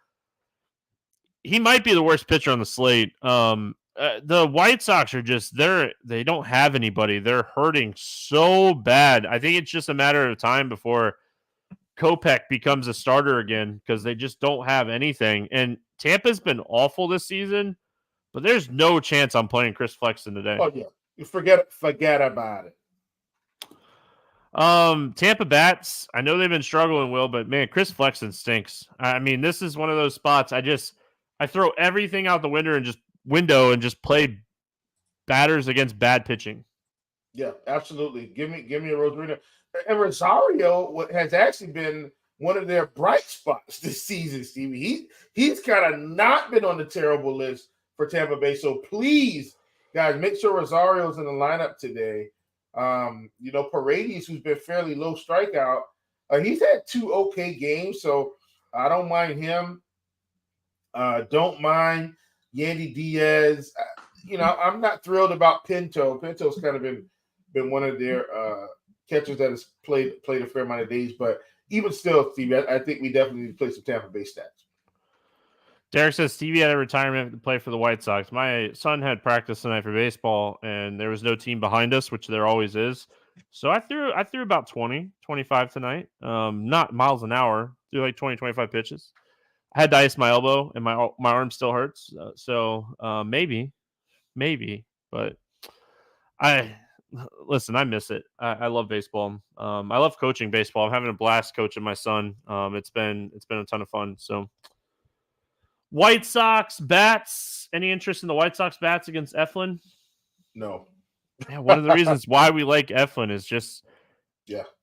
He might be the worst pitcher on the slate. The White Sox are just they don't have anybody. They're hurting so bad. I think it's just a matter of time before Kopech becomes a starter again, because they just don't have anything. And Tampa's been awful this season, but there's no chance I'm playing Chris Flexen today. Oh yeah. You forget about it. Tampa bats, I know they've been struggling, Will, but man, Chris Flexen stinks. I mean, this is one of those spots I throw everything out the window and just play batters against bad pitching. Yeah, absolutely. Give me a Rosarito. And Rosario has actually been one of their bright spots this season, Stevie. He's kind of not been on the terrible list for Tampa Bay. So please, guys, make sure Rosario's in the lineup today. Paredes, who's been fairly low strikeout, He's had 2 okay games, so I don't mind him. Don't mind Yandy Diaz. I'm not thrilled about Pinto. Pinto's kind of been one of their catchers that has played a fair amount of days, but even still, Steve, I think we definitely need to play some Tampa Bay stats. Derek says Stevie had a retirement to play for the White Sox. My son had practice tonight for baseball, and there was no team behind us, which there always is. So I threw about 20, 25 tonight. Not miles an hour. Threw like 20, 25 pitches. I had to ice my elbow, and my arm still hurts. So maybe, but I miss it. I love baseball. I love coaching baseball. I'm having a blast coaching my son. It's been a ton of fun. So. White Sox bats. Any interest in the White Sox bats against Eflin? No. Yeah, one of the reasons why we like Eflin is just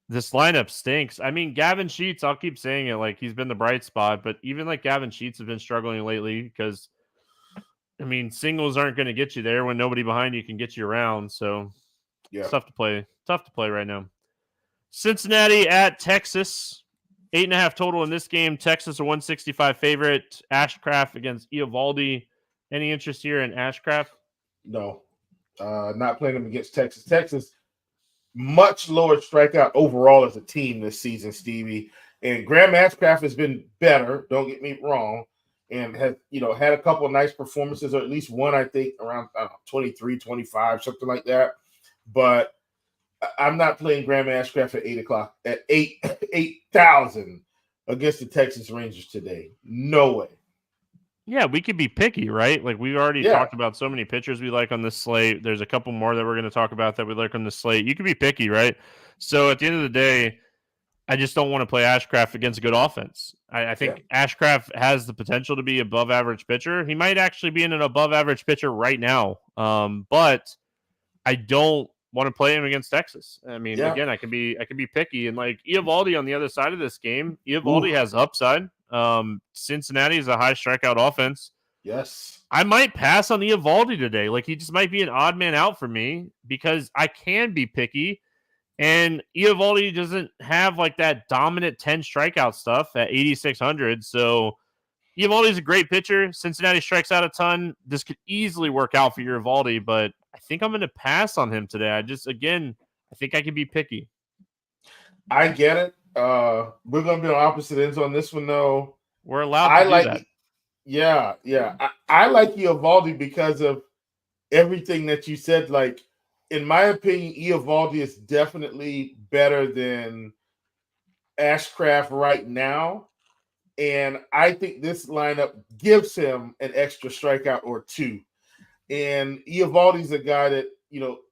this lineup stinks. I mean, Gavin Sheets, I'll keep saying it, like he's been the bright spot, but even like Gavin Sheets has been struggling lately because I mean, singles aren't going to get you there when nobody behind you can get you around. So it's tough to play. Tough to play right now. Cincinnati at Texas. 8.5 total in this game. Texas a 165 favorite. Ashcraft against Eovaldi. Any interest here in Ashcraft? No. Not playing them against Texas. Texas, much lower strikeout overall as a team this season, Stevie. And Graham Ashcraft has been better, don't get me wrong, and has had a couple of nice performances, or at least one, I think, around 23, 25, something like that. But I'm not playing Graham Ashcraft at 8 o'clock at 8,000 against the Texas Rangers today. No way. Yeah, we could be picky, right? Like we already talked about so many pitchers we like on this slate. There's a couple more that we're going to talk about that we like on the slate. You could be picky, right? So at the end of the day, I just don't want to play Ashcraft against a good offense. I think Ashcraft has the potential to be above average pitcher. He might actually be an above average pitcher right now. But I don't want to play him against Texas. I mean, again, I can be picky, and like Eovaldi on the other side of this game, Eovaldi has upside. Cincinnati is a high strikeout offense. Yes, I might pass on Eovaldi today. Like he just might be an odd man out for me because I can be picky, and Eovaldi doesn't have like that dominant 10 strikeout stuff at 8,600. So Eovaldi is a great pitcher. Cincinnati strikes out a ton. This could easily work out for Eovaldi, but I think I'm going to pass on him today. I think I can be picky. I get it. We're going to be on opposite ends on this one, though. We're allowed to do that. Yeah. I like Eovaldi because of everything that you said. Like, in my opinion, Eovaldi is definitely better than Ashcraft right now. And I think this lineup gives him an extra strikeout or two. And Eovaldi's a guy that,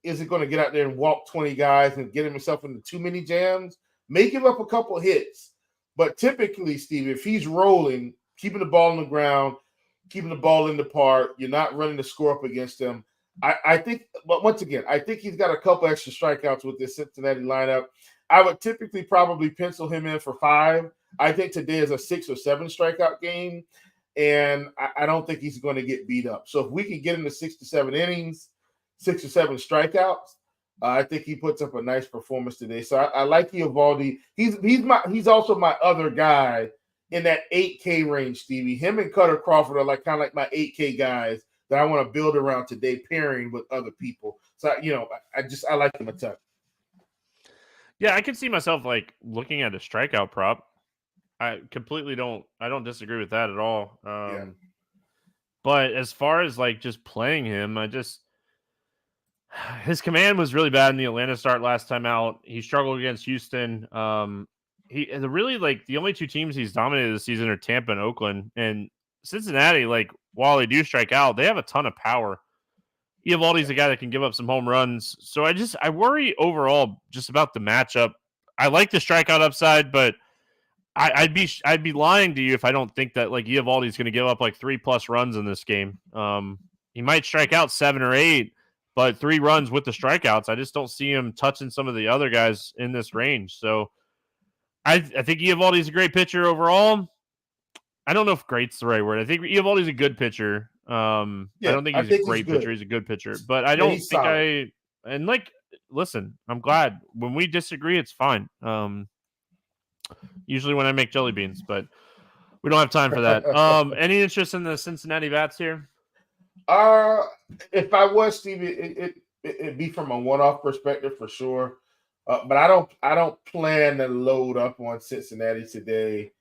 isn't going to get out there and walk 20 guys and get himself into too many jams. May give up a couple hits. But typically, Steve, if he's rolling, keeping the ball on the ground, keeping the ball in the park, you're not running the score up against him. I think, but once again, I think he's got a couple extra strikeouts with this Cincinnati lineup. I would typically probably pencil him in for 5. I think today is a 6 or 7 strikeout game, and I don't think he's going to get beat up. So if we can get him to 6 to 7 innings, 6 or 7 strikeouts, I think he puts up a nice performance today. So I like Eovaldi. He's also my other guy in that 8K range, Stevie. Him and Cutter Crawford are kind of like my 8K guys that I want to build around today, pairing with other people. So I like him a ton. Yeah, I can see myself like looking at a strikeout prop. I don't disagree with that at all. But as far as like just playing him, his command was really bad in the Atlanta start last time out. He struggled against Houston. The only 2 teams he's dominated this season are Tampa and Oakland. And Cincinnati, like while they do strike out, they have a ton of power. Eovaldi's a guy that can give up some home runs. So I worry overall just about the matchup. I like the strikeout upside, but I'd be lying to you if I don't think that like Eovaldi's going to give up like 3+ runs in this game. He might strike out 7 or 8, but 3 runs with the strikeouts. I just don't see him touching some of the other guys in this range. So I think Eovaldi's a great pitcher overall. I don't know if great's the right word. I think Eovaldi's a good pitcher. I don't think he's a great pitcher. He's a good pitcher, but I don't think listen, I'm glad when we disagree, it's fine. usually when I make jelly beans, but we don't have time for that. Any interest in the Cincinnati Bats here? If I was Stevie, it'd be from a one-off perspective for sure. But I don't plan to load up on Cincinnati today.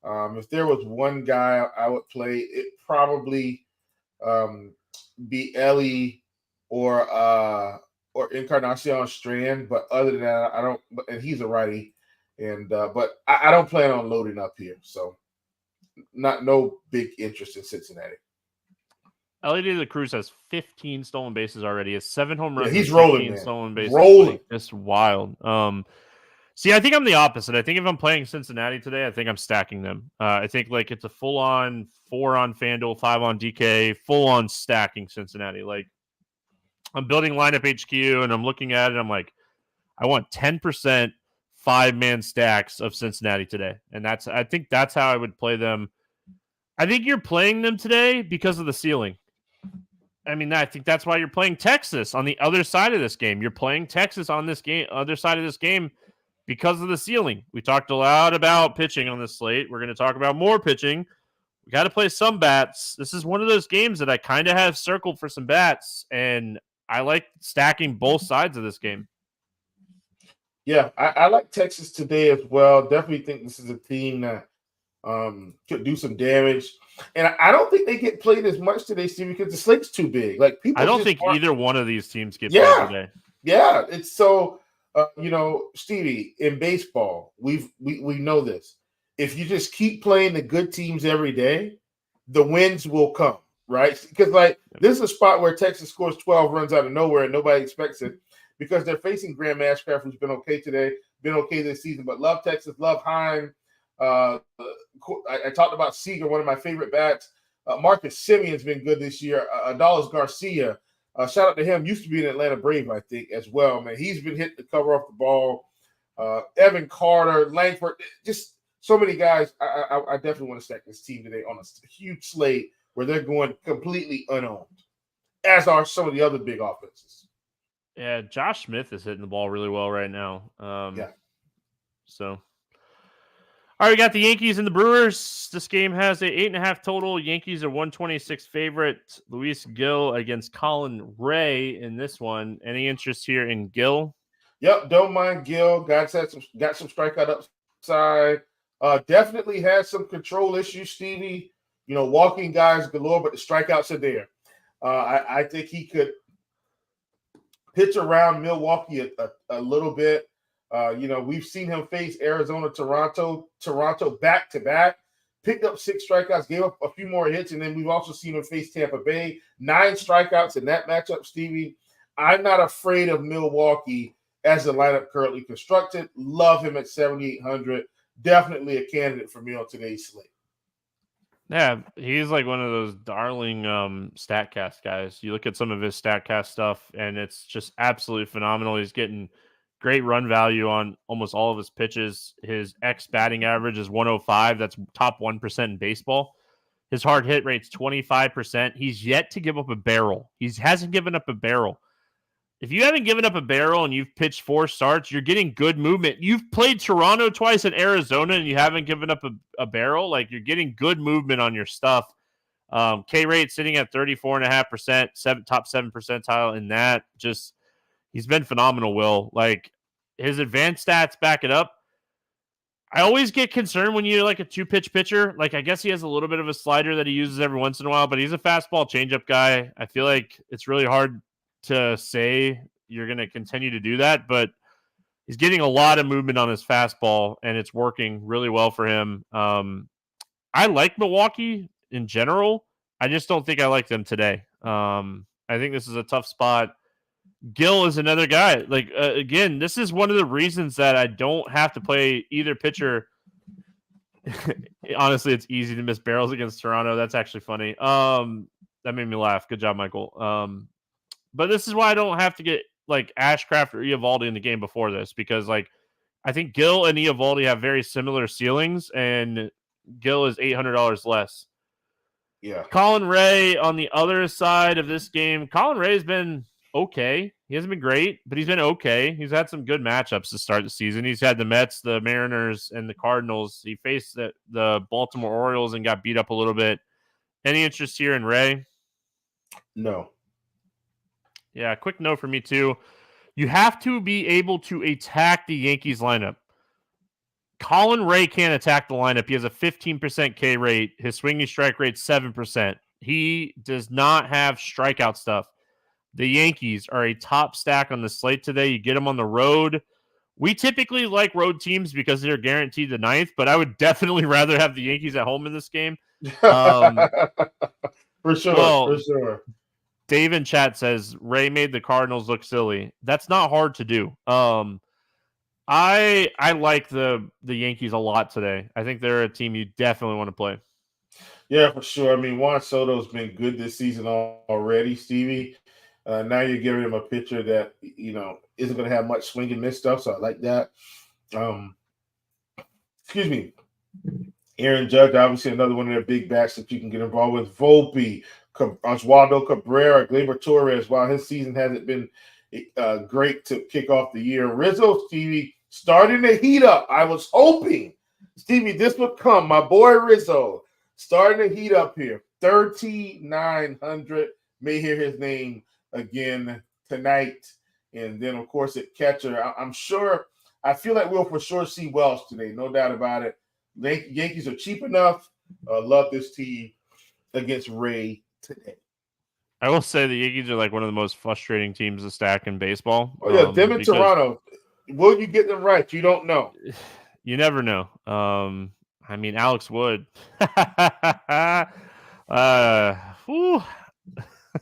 If there was one guy I would play, it probably be Ellie or Encarnacion Strand. But other than that, I don't. And he's a righty, and but I don't plan on loading up here. So no big interest in Cincinnati. Ellie De La Cruz has 15 stolen bases already. He has 7 home runs. Yeah, he's rolling, man. Stolen bases. Rolling. It's wild. See, I think I'm the opposite. I think if I'm playing Cincinnati today, I think I'm stacking them. I think like it's a full-on 4 on FanDuel, 5 on DK, full-on stacking Cincinnati. Like I'm building lineup HQ and I'm looking at it. I'm like, I want 10% 5-man stacks of Cincinnati today, and I think that's how I would play them. I think you're playing them today because of the ceiling. I mean, I think that's why you're playing Texas on the other side of this game. You're playing Texas on this game, other side of this game, because of the ceiling. We talked a lot about pitching on this slate. We're going to talk about more pitching. We got to play some bats. This is one of those games that I kind of have circled for some bats, and I like stacking both sides of this game. Yeah, I like Texas today as well. Definitely think this is a team that could do some damage. And I don't think they get played as much today, Steve, because the slate's too big. Like people, I don't think either one of these teams get played today. Yeah, it's so Stevie, in baseball, we know this. If you just keep playing the good teams every day, the wins will come, right? Because like this is a spot where Texas scores 12 runs out of nowhere and nobody expects it because they're facing Graham Ashcraft, who's been okay today, been okay this season, but love Texas, love Heim. I talked about Seager, one of my favorite bats. Marcus Simeon's been good this year. Adalis Garcia, shout out to him. Used to be an Atlanta Brave, I think, as well. Man, he's been hitting the cover off the ball. Evan Carter, Langford, just so many guys. I definitely want to stack this team today on a huge slate where they're going completely unowned, as are some of the other big offenses. Yeah, Josh Smith is hitting the ball really well right now. So. All right, we got the Yankees and the Brewers. This game has a 8.5 total. Yankees are 126 favorite. Luis Gil against Colin Ray in this one. Any interest here in Gil? Yep, don't mind Gil. Got some strikeout upside. Definitely has some control issues, Stevie. You know, walking guys galore, but the strikeouts are there. I think he could pitch around Milwaukee a little bit. We've seen him face Arizona, Toronto back-to-back, picked up 6 strikeouts, gave up a few more hits, and then we've also seen him face Tampa Bay, 9 strikeouts in that matchup, Stevie. I'm not afraid of Milwaukee as the lineup currently constructed. Love him at 7,800. Definitely a candidate for me on today's slate. Yeah, he's like one of those darling StatCast guys. You look at some of his StatCast stuff, and it's just absolutely phenomenal. He's getting great run value on almost all of his pitches. His X batting average is 105. That's top 1% in baseball. His hard hit rate's 25%. He's yet to give up a barrel. He hasn't given up a barrel. If you haven't given up a barrel and you've pitched 4 starts, you're getting good movement. You've played Toronto twice and Arizona and you haven't given up a barrel. Like, you're getting good movement on your stuff. K rate sitting at 34.5%, top 7 percentile in that. Just, he's been phenomenal, Will. Like, his advanced stats back it up. I always get concerned when you're like a 2-pitch pitcher. Like, I guess he has a little bit of a slider that he uses every once in a while, but he's a fastball changeup guy. I feel like it's really hard to say you're going to continue to do that, but he's getting a lot of movement on his fastball, and it's working really well for him. I like Milwaukee in general. I just don't think I like them today. I think this is a tough spot. Gil is another guy. Like, again, this is one of the reasons that I don't have to play either pitcher. Honestly, it's easy to miss barrels against Toronto. That's actually funny. That made me laugh. Good job, Michael. But this is why I don't have to get like Ashcraft or Eovaldi in the game before this, because like I think Gil and Eovaldi have very similar ceilings, and Gil is $800 less. Yeah. Colin Ray on the other side of this game. Colin Ray has been okay. He hasn't been great, but he's been okay. He's had some good matchups to start the season. He's had the Mets, the Mariners, and the Cardinals. He faced the Baltimore Orioles and got beat up a little bit. Any interest here in Ray? No. Yeah, quick note for me too. You have to be able to attack the Yankees lineup. Colin Ray can't attack the lineup. He has a 15% K rate. His swinging strike rate 7%. He does not have strikeout stuff. The Yankees are a top stack on the slate today. You get them on the road. We typically like road teams because they're guaranteed the ninth, but I would definitely rather have the Yankees at home in this game. For sure. Well, for sure. Dave in chat says Ray made the Cardinals look silly. That's not hard to do. I like the Yankees a lot today. I think they're a team you definitely want to play. Yeah, for sure. I mean, Juan Soto's been good this season already, Stevie. Now you're giving him a pitcher that, isn't going to have much swing and miss stuff, so I like that. Excuse me. Aaron Judge, obviously another one of their big bats that you can get involved with. Volpe, Oswaldo Cabrera, Gleyber Torres, while his season hasn't been great to kick off the year. Rizzo, Stevie, starting to heat up. I was hoping, Stevie, this would come. My boy Rizzo, starting to heat up here. 3,900. May hear his name again tonight. And then, of course, at catcher, I'm sure, I feel like we'll for sure see Welsh today. No doubt about it. Yankees are cheap enough. Love this team against Ray today. I will say the Yankees are like one of the most frustrating teams to stack in baseball. Oh, yeah, them in Toronto. Will you get them right? You don't know. You never know. I mean, Alex Wood.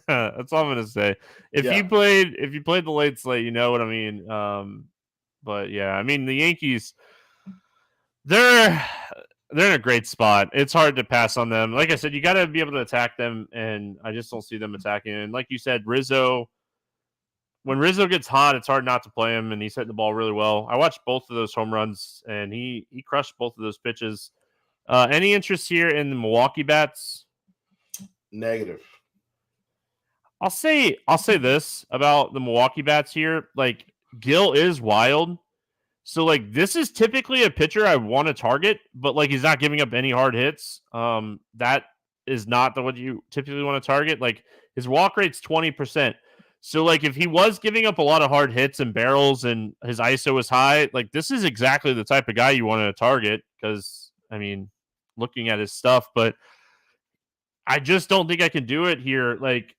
That's all I'm gonna say. If you played the late slate, you know what I mean. But yeah, I mean the Yankees, they're in a great spot. It's hard to pass on them. Like I said, you got to be able to attack them, and I just don't see them attacking. And like you said, Rizzo, when Rizzo gets hot, it's hard not to play him, and he's hitting the ball really well. I watched both of those home runs, and he crushed both of those pitches. Any interest here in the Milwaukee bats? Negative. I'll say this about the Milwaukee bats here. Like, Gil is wild. So, like, this is typically a pitcher I want to target, but, like, he's not giving up any hard hits. That is not the one you typically want to target. Like, his walk rate's 20%. So, like, if he was giving up a lot of hard hits and barrels and his ISO is high, like, this is exactly the type of guy you want to target because, I mean, looking at his stuff, but I just don't think I can do it here. Like,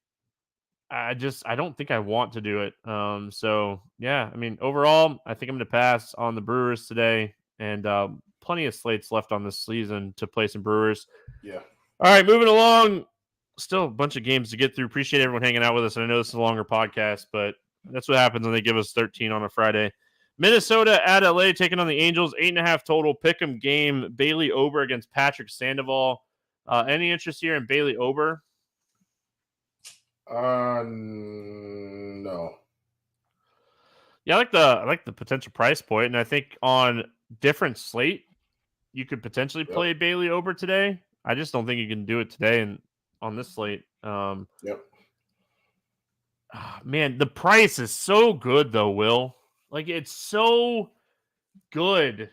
I don't think I want to do it. So yeah, I mean, overall, I think I'm going to pass on the Brewers today, and plenty of slates left on this season to play some Brewers. Yeah. All right, moving along. Still a bunch of games to get through. Appreciate everyone hanging out with us. And I know this is a longer podcast, but that's what happens when they give us 13 on a Friday. Minnesota at LA taking on the Angels, 8.5 total. Pick'em game. Bailey Ober against Patrick Sandoval. Any interest here in Bailey Ober? No. Yeah, I like the potential price point, and I think on different slate, you could potentially play Bailey Ober today. I just don't think you can do it today and on this slate. Man, the price is so good though, Will. Like, it's so good.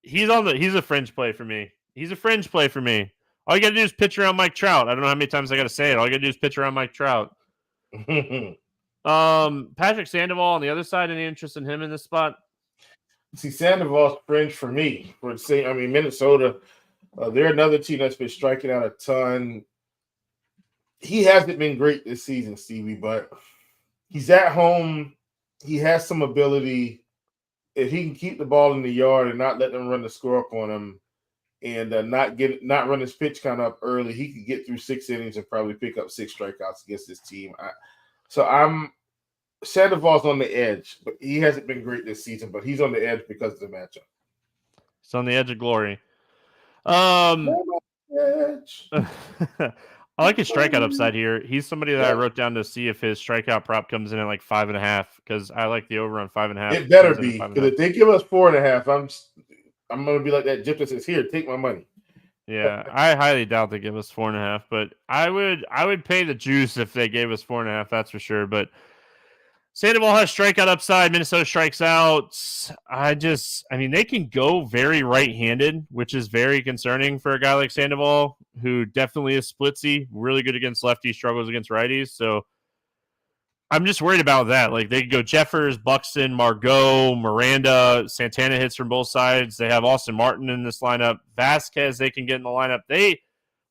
He's a fringe play for me. He's a fringe play for me. All you got to do is pitch around Mike Trout. I don't know how many times I got to say it. All you got to do is pitch around Mike Trout. Patrick Sandoval on the other side. Any interest in him in this spot? See, Sandoval's fringe for me. Minnesota, they're another team that's been striking out a ton. He hasn't been great this season, Stevie, but he's at home. He has some ability. If he can keep the ball in the yard and not let them run the score up on him, and not run his pitch count up early, he could get through 6 innings and probably pick up 6 strikeouts against this team. Sandoval's on the edge, but he hasn't been great this season, but he's on the edge because of the matchup. He's on the edge of glory. Edge. I like his strikeout upside here. He's somebody that I wrote down to see if his strikeout prop comes in at like 5.5, because I like the over on 5.5. It better be, because if they give us 4.5, I'm going to be like that gypsy says, here, take my money. Yeah, I highly doubt they give us 4.5, but I would pay the juice if they gave us 4.5. That's for sure. But Sandoval has strikeout upside. Minnesota strikes out. I mean, they can go very right-handed, which is very concerning for a guy like Sandoval, who definitely is splitsy, really good against lefties, struggles against righties. So I'm just worried about that. Like they could go Jeffers, Buxton, Margot, Miranda, Santana hits from both sides. They have Austin Martin in this lineup. Vasquez, they can get in the lineup. They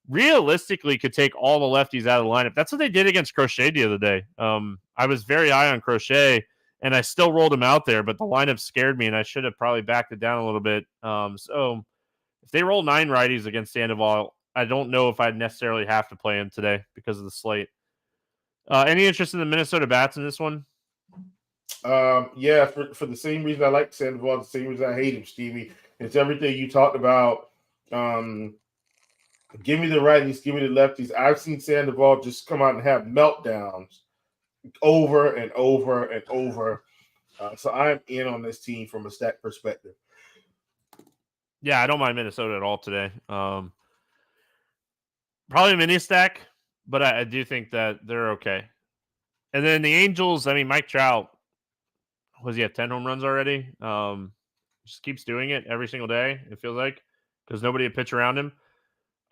realistically could take all the lefties out of the lineup. That's what they did against Crochet the other day. I was very high on Crochet, and I still rolled him out there, but the lineup scared me, and I should have probably backed it down a little bit. So if they roll 9 righties against Sandoval, I don't know if I'd necessarily have to play him today because of the slate. Any interest in the Minnesota bats in this one? Yeah, for the same reason I like Sandoval, the same reason I hate him, Stevie. It's everything you talked about. Give me the righties, give me the lefties. I've seen Sandoval just come out and have meltdowns over and over and over. So I'm in on this team from a stack perspective. Yeah, I don't mind Minnesota at all today. Probably a mini stack, but I do think that they're okay. And then the Angels, I mean, Mike Trout, was he at 10 home runs already? Just keeps doing it every single day, it feels like, because nobody would pitch around him.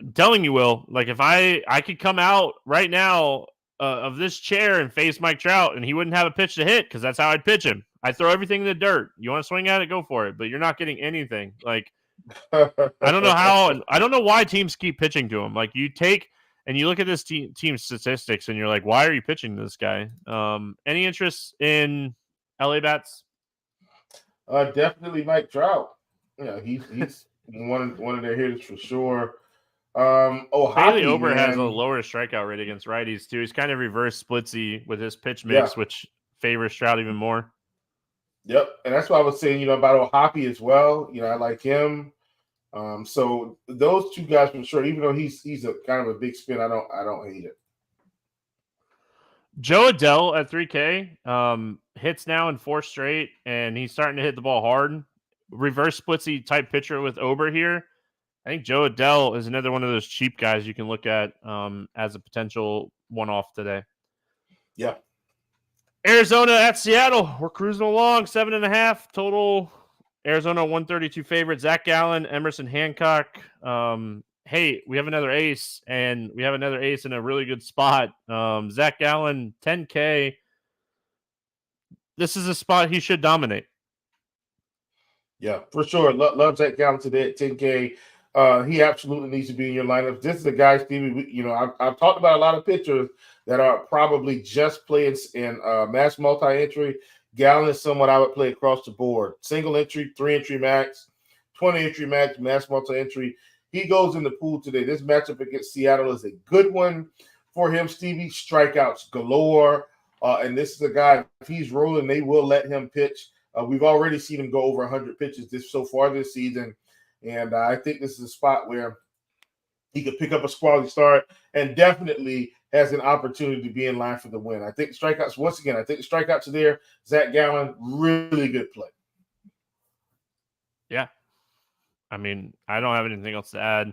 I'm telling you, Will, like if I could come out right now of this chair and face Mike Trout and he wouldn't have a pitch to hit because that's how I'd pitch him. I throw everything in the dirt. You want to swing at it, go for it, but you're not getting anything. Like I don't know how. I don't know why teams keep pitching to him. Like you take and you look at this team statistics, and you're like, why are you pitching to this guy? Any interest in LA bats? Definitely Mike Trout. Yeah, he's one of their hitters for sure. Haley Ober has a lower strikeout rate against righties too. He's kind of reverse splitsy with his pitch mix, which favors Trout even more. Yep, and that's why I was saying, about O'Hoppe as well. I like him. So those two guys for sure. Even though he's a kind of a big spin, I don't hate it. Joe Adell at 3K hits now in 4 straight, and he's starting to hit the ball hard. Reverse splitsy type pitcher with Ober here. I think Joe Adell is another one of those cheap guys you can look at as a potential one-off today. Yeah. Arizona at Seattle. We're cruising along. 7.5 total. Arizona 132 favorite. Zach Gallen, Emerson Hancock. Hey, we have another ace, and we have another ace in a really good spot. Zach Gallen, 10K. This is a spot he should dominate. Yeah, for sure. Love Zach Gallen today at 10K. He absolutely needs to be in your lineup. This is a guy, Stevie. I've talked about a lot of pitchers that are probably just playing in mass multi-entry. Gallen is someone I would play across the board. Single entry, 3-entry max, 20-entry max, mass multi-entry. He goes in the pool today. This matchup against Seattle is a good one for him, Stevie. Strikeouts galore. And this is a guy, if he's rolling, they will let him pitch. We've already seen him go over 100 pitches so far this season. And I think this is a spot where he could pick up a quality start and definitely has an opportunity to be in line for the win. I think strikeouts, once again, the strikeouts are there. Zach Gallen, really good play. Yeah. I mean, I don't have anything else to add.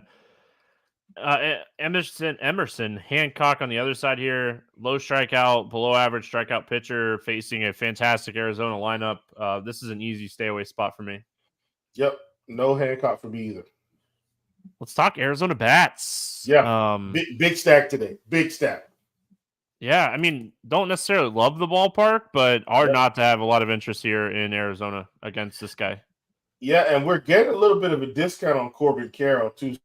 Emerson Hancock on the other side here. Low strikeout, below average strikeout pitcher facing a fantastic Arizona lineup. This is an easy stay away spot for me. Yep. No Hancock for me either. Let's talk Arizona bats. Yeah. Big stack today. Big stack. Yeah. I mean, don't necessarily love the ballpark, but are not to have a lot of interest here in Arizona against this guy. Yeah. And we're getting a little bit of a discount on Corbin Carroll, too,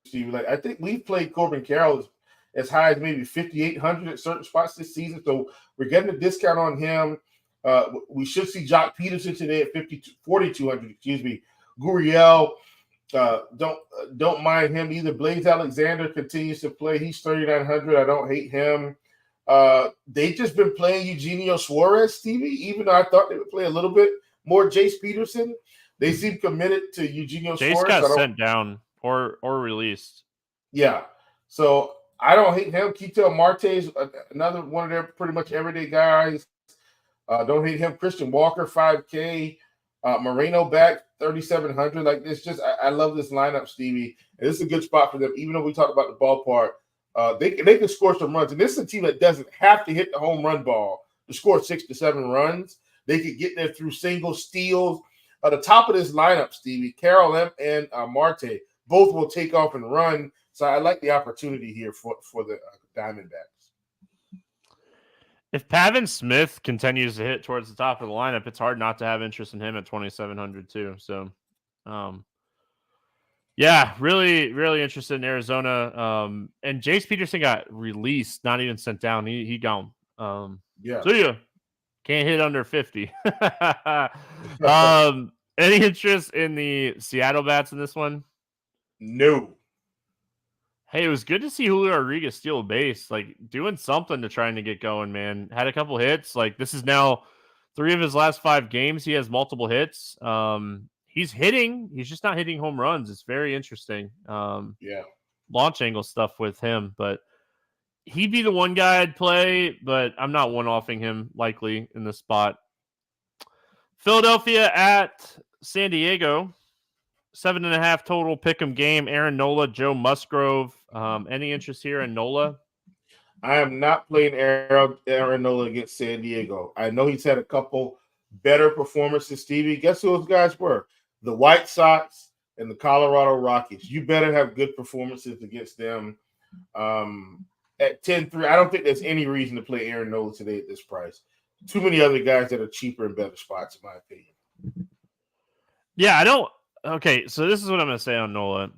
Steve. Like, I think we've played Corbin Carroll as high as maybe 5,800 at certain spots this season. So we're getting a discount on him. We should see Jock Peterson today at 4,200, Gurriel, don't mind him either. Blaze Alexander continues to play. He's 3,900. I don't hate him. They've just been playing Eugenio Suarez, Stevie, even though I thought they would play a little bit more Jace Peterson. They seem committed to Eugenio Suarez. Jace got sent down or released. Yeah. So I don't hate him. Ketel Marte's another one of their pretty much everyday guys. Don't hate him. Christian Walker, 5K. Moreno back 3,700. Like this, I love this lineup, Stevie. And this is a good spot for them. Even though we talked about the ballpark, they can score some runs. And this is a team that doesn't have to hit the home run ball to score 6 to 7 runs. They could get there through singles, steals. The top of this lineup, Stevie, Carroll and Marte, both will take off and run. So I like the opportunity here for the Diamondbacks. If Pavin Smith continues to hit towards the top of the lineup, it's hard not to have interest in him at 2,700 too. So, yeah, really, really interested in Arizona. And Jace Peterson got released, not even sent down. He gone. Yeah. So yeah, can't hit under 50. Any interest in the Seattle bats in this one? No. Hey, it was good to see Julio Rodriguez steal a base, like doing something to trying to get going, man. Had a couple hits. Like this is now 3 of his last 5 games. He has multiple hits. He's hitting. He's just not hitting home runs. It's very interesting. Yeah. Launch angle stuff with him, but he'd be the one guy I'd play, but I'm not one-offing him likely in this spot. Philadelphia at San Diego. 7.5 total pick'em game. Aaron Nola, Joe Musgrove. Any interest here in Nola? I am not playing Aaron Nola against San Diego. I know he's had a couple better performances, Stevie. Guess who those guys were? The White Sox and the Colorado Rockies. You better have good performances against them. At 10-3, I don't think there's any reason to play Aaron Nola today at this price. Too many other guys that are cheaper and better spots, in my opinion. Yeah, I don't. Okay, so this is what I'm going to say on Nola.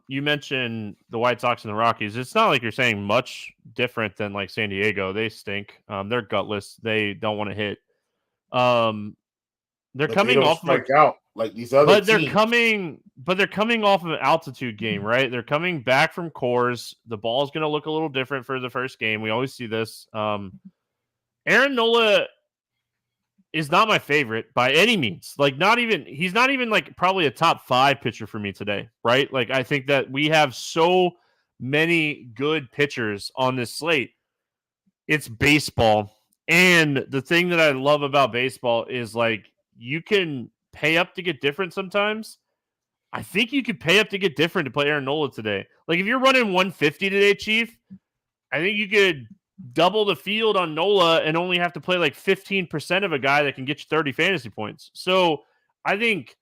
You mentioned the White Sox and the Rockies. It's not like you're saying much different than like San Diego. They stink. They're gutless. They don't want to hit. They're coming off strike out like these other but teams. they're coming off of an altitude game, right? They're coming back from Coors. The ball's going to look a little different for the first game. We always see this. Aaron Nola is not my favorite by any means. Like he's not even like probably a top 5 pitcher for me today, right? Like I think that we have so many good pitchers on this slate. It's baseball. And the thing that I love about baseball is like you can pay up to get different sometimes. I think you could pay up to get different to play Aaron Nola today. Like if you're running 150 today, Chief, I think you could double the field on Nola and only have to play like 15% of a guy that can get you 30 fantasy points. So I think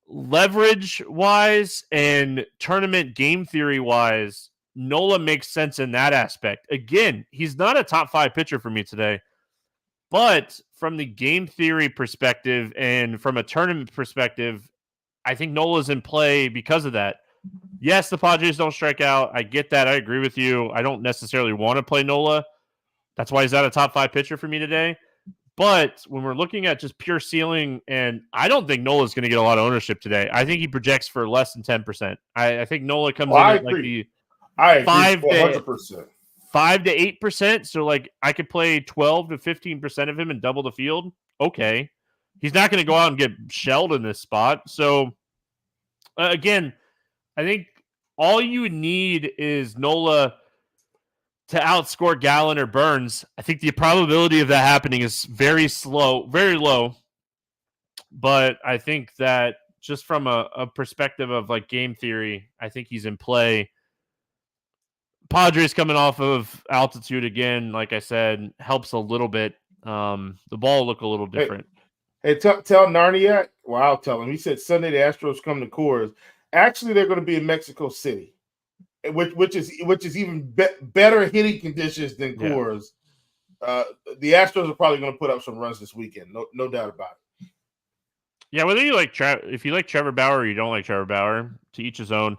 leverage wise and tournament game theory wise, Nola makes sense in that aspect. Again, he's not a top 5 pitcher for me today, but from the game theory perspective and from a tournament perspective, I think Nola's in play because of that. Yes, the Padres don't strike out. I get that. I agree with you. I don't necessarily want to play Nola. That's why he's not a top 5 pitcher for me today. But when we're looking at just pure ceiling, and I don't think Nola's going to get a lot of ownership today. I think he projects for less than 10%. I think Nola comes in at like the 5 to 8%. So like I could play 12 to 15% of him and double the field. Okay. He's not going to go out and get shelled in this spot. So again, I think all you would need is Nola to outscore Gallen or Burns. I think the probability of that happening is very low. But I think that just from a perspective of like game theory, I think he's in play. Padres coming off of altitude again, like I said, helps a little bit. The ball will look a little different. Hey, tell Narniak. Well, I'll tell him. He said Sunday the Astros come to Coors. Actually, they're going to be in Mexico City, which is even better hitting conditions than Coors. Yeah. The Astros are probably going to put up some runs this weekend. No doubt about it. Yeah, whether you like if you like Trevor Bauer or you don't like Trevor Bauer, to each his own.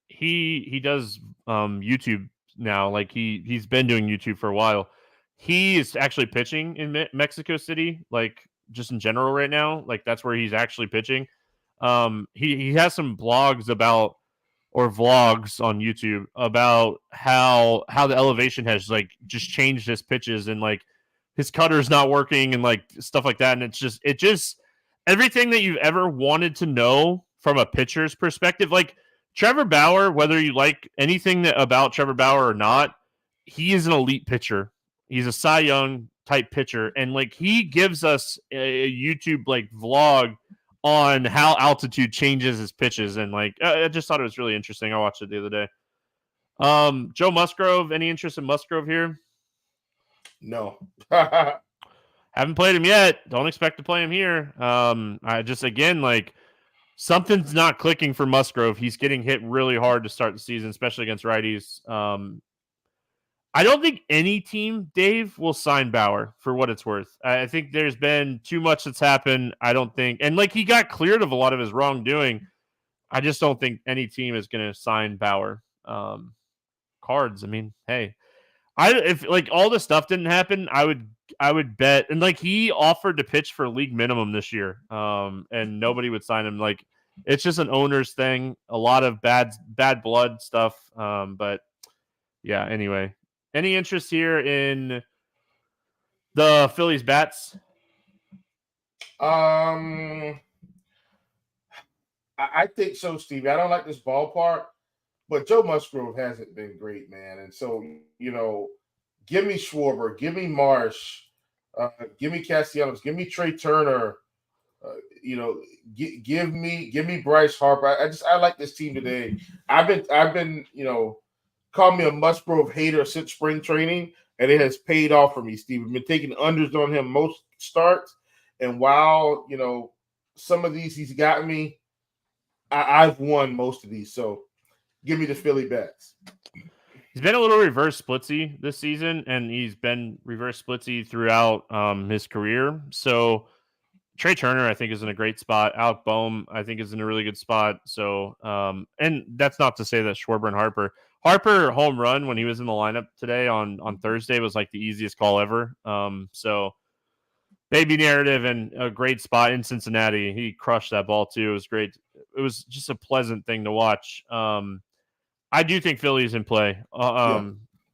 He does YouTube now. Like he's been doing YouTube for a while. He is actually pitching in Mexico City, like just in general right now. Like that's where he's actually pitching. He has some blogs about or vlogs on YouTube about how the elevation has like just changed his pitches and like his cutter's not working and like stuff like that. And it just everything that you've ever wanted to know from a pitcher's perspective. Like Trevor Bauer, whether you like anything about Trevor Bauer or not, he is an elite pitcher. He's a Cy Young type pitcher, and like he gives us a YouTube like vlog on how altitude changes his pitches, and like I just thought it was really interesting. I watched it the other day. Joe Musgrove, any interest in Musgrove here? No. Haven't played him yet. Don't expect to play him here. I just, again, like something's not clicking for Musgrove. He's getting hit really hard to start the season, especially against righties. I don't think any team, Dave, will sign Bauer for what it's worth. I think there's been too much that's happened. I don't think, and like he got cleared of a lot of his wrongdoing. I just don't think any team is going to sign Bauer. Cards. I mean, hey, if like all this stuff didn't happen, I would bet, and like he offered to pitch for league minimum this year, and nobody would sign him. Like it's just an owner's thing. A lot of bad blood stuff. But yeah. Anyway, any interest here in the Phillies bats? I think so, Stevie. I don't like this ballpark. But Joe Musgrove hasn't been great, man. And so, give me Schwarber, give me Marsh, give me Castellanos, give me Trey Turner, give me Bryce Harper. I like this team today. I've been, call me a Musgrove hater since spring training, and it has paid off for me, Steve. I've been taking unders on him most starts. And while, some of these he's gotten me, I've won most of these. So, give me the Philly bats. He's been a little reverse splitsy this season, and he's been reverse splitsy throughout his career. So Trey Turner, I think, is in a great spot. Alec Boehm, I think, is in a really good spot. So, and that's not to say that Schwarber and Harper home run when he was in the lineup today on Thursday was like the easiest call ever. So baby narrative and a great spot in Cincinnati. He crushed that ball too. It was great. It was just a pleasant thing to watch. I do think Philly's in play.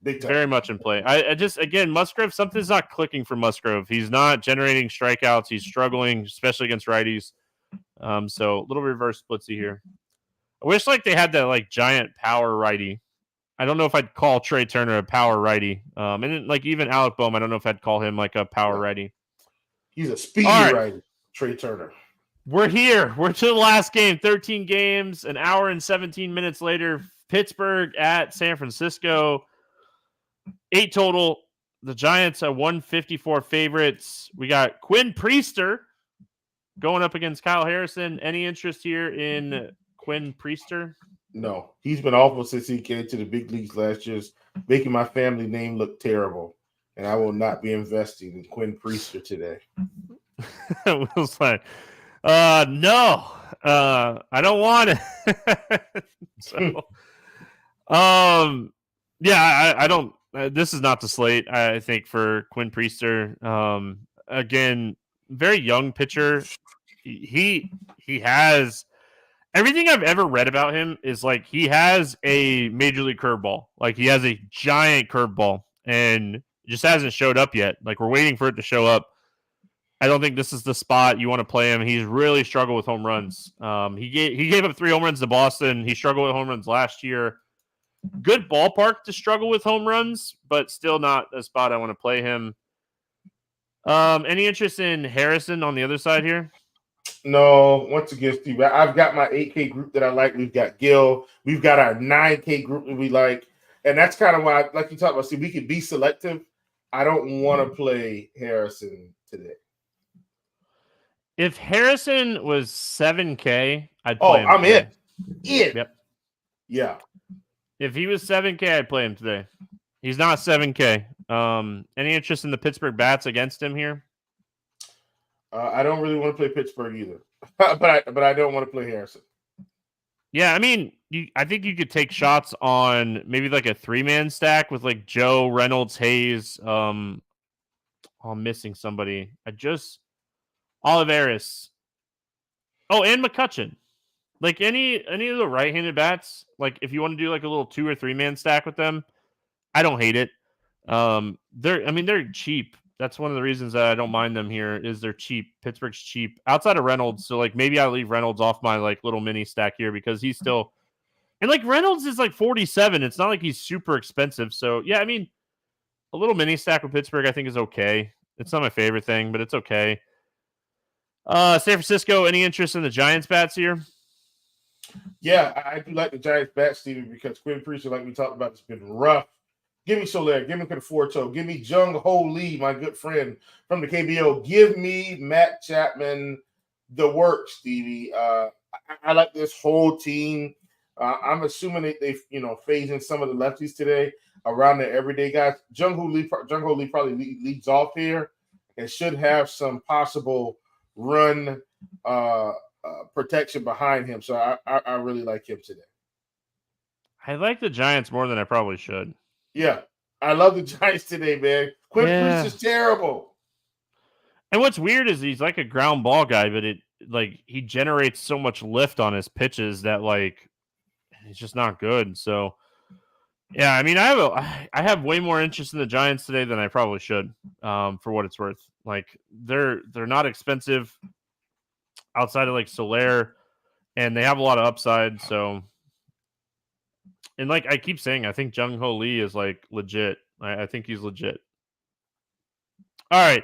Very much in play. I just, again, Musgrove, something's not clicking for Musgrove. He's not generating strikeouts. He's struggling, especially against righties. So a little reverse splitsy here. I wish like they had that like giant power righty. I don't know if I'd call Trey Turner a power righty. And then, like even Alec Boehm, I don't know if I'd call him like a power righty. He's a speedy righty, Trey Turner. We're here. We're to the last game. 13 games, an hour and 17 minutes later. Pittsburgh at San Francisco. 8 total. The Giants are 154 favorites. We got Quinn Priester going up against Kyle Harrison. Any interest here in Quinn Priester? No. He's been awful since he came to the big leagues last year, making my family name look terrible. And I will not be investing in Quinn Priester today. Will's like, no. I don't want it. So, yeah, I don't. This is not the slate, I think, for Quinn Priester. Again, very young pitcher. He has everything I've ever read about him is like he has a major league curveball. Like he has a giant curveball, and it just hasn't showed up yet. Like we're waiting for it to show up. I don't think this is the spot you want to play him. He's really struggled with home runs. He gave up 3 home runs to Boston. He struggled with home runs last year. Good ballpark to struggle with home runs, but still not a spot I want to play him. Any interest in Harrison on the other side here? No, once again, Steve, I've got my 8K group that I like. We've got Gil. We've got our 9K group that we like. And that's kind of why, like you talked about, see, we can be selective. I don't want to play Harrison today. If Harrison was 7K, I'd play him. I'm today. in. Yep. Yeah. If he was 7K, I'd play him today. He's not 7K. Any interest in the Pittsburgh bats against him here? I don't really want to play Pittsburgh either, but I don't want to play Harrison. Yeah, I mean, I think you could take shots on maybe like a 3-man stack with like Joe, Reynolds, Hayes. I'm missing somebody. Olivares. Oh, and McCutchen. Like any of the right-handed bats, like if you want to do like a little 2 or 3-man stack with them, I don't hate it. They're cheap. That's one of the reasons that I don't mind them here is they're cheap. Pittsburgh's cheap outside of Reynolds. So like maybe I'll leave Reynolds off my like little mini stack here because he's still, and like Reynolds is like 47. It's not like he's super expensive. So yeah, I mean, a little mini stack with Pittsburgh I think is okay. It's not my favorite thing, but it's okay. San Francisco, any interest in the Giants bats here? Yeah, I do like the Giants bat, Stevie, because Quinn Priester, like we talked about, it's been rough. Give me Soler, give me Conforto, give me Jung Ho Lee, my good friend from the KBO. Give me Matt Chapman, the work, Stevie. I like this whole team. I'm assuming they phase in some of the lefties today around the everyday guys. Jung Ho Lee probably leads off here and should have some possible run protection behind him. So I really like him today. I like the Giants more than I probably should. Yeah, I love the Giants today, man. Quinn Priest is terrible. And what's weird is he's like a ground ball guy, but he generates so much lift on his pitches that he's just not good. So yeah, I mean, I have way more interest in the Giants today than I probably should, for what it's worth. Like they're not expensive outside of like Soler, and they have a lot of upside. So, and like I keep saying, I think Jung Ho Lee is like legit. I think he's legit. All right.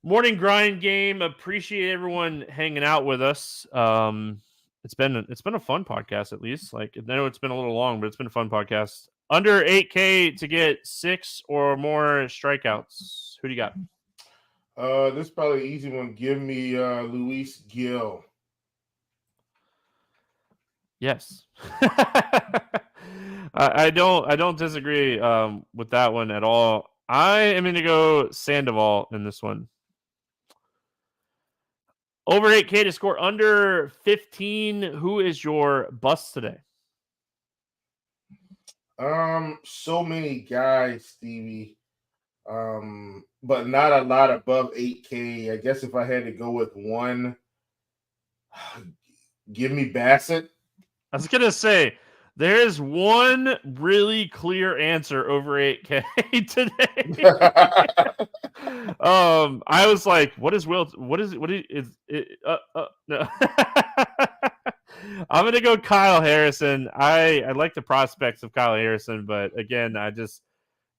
Morning grind game. Appreciate everyone hanging out with us. It's been a fun podcast, at least. Like, I know it's been a little long, but it's been a fun podcast. Under 8K to get 6 or more strikeouts. Who do you got? This is probably an easy one. Give me Luis Gil. Yes. I don't disagree with that one at all. I am going to go Sandoval in this one. Over 8K to score under 15. Who is your bust today? So many guys, Stevie. But not a lot above 8K. I guess if I had to go with one, give me Bassett. I was gonna say there is one really clear answer over 8K today. I was like, what is Will? What is it? No. I'm gonna go Kyle Harrison. I like the prospects of Kyle Harrison, but again, I just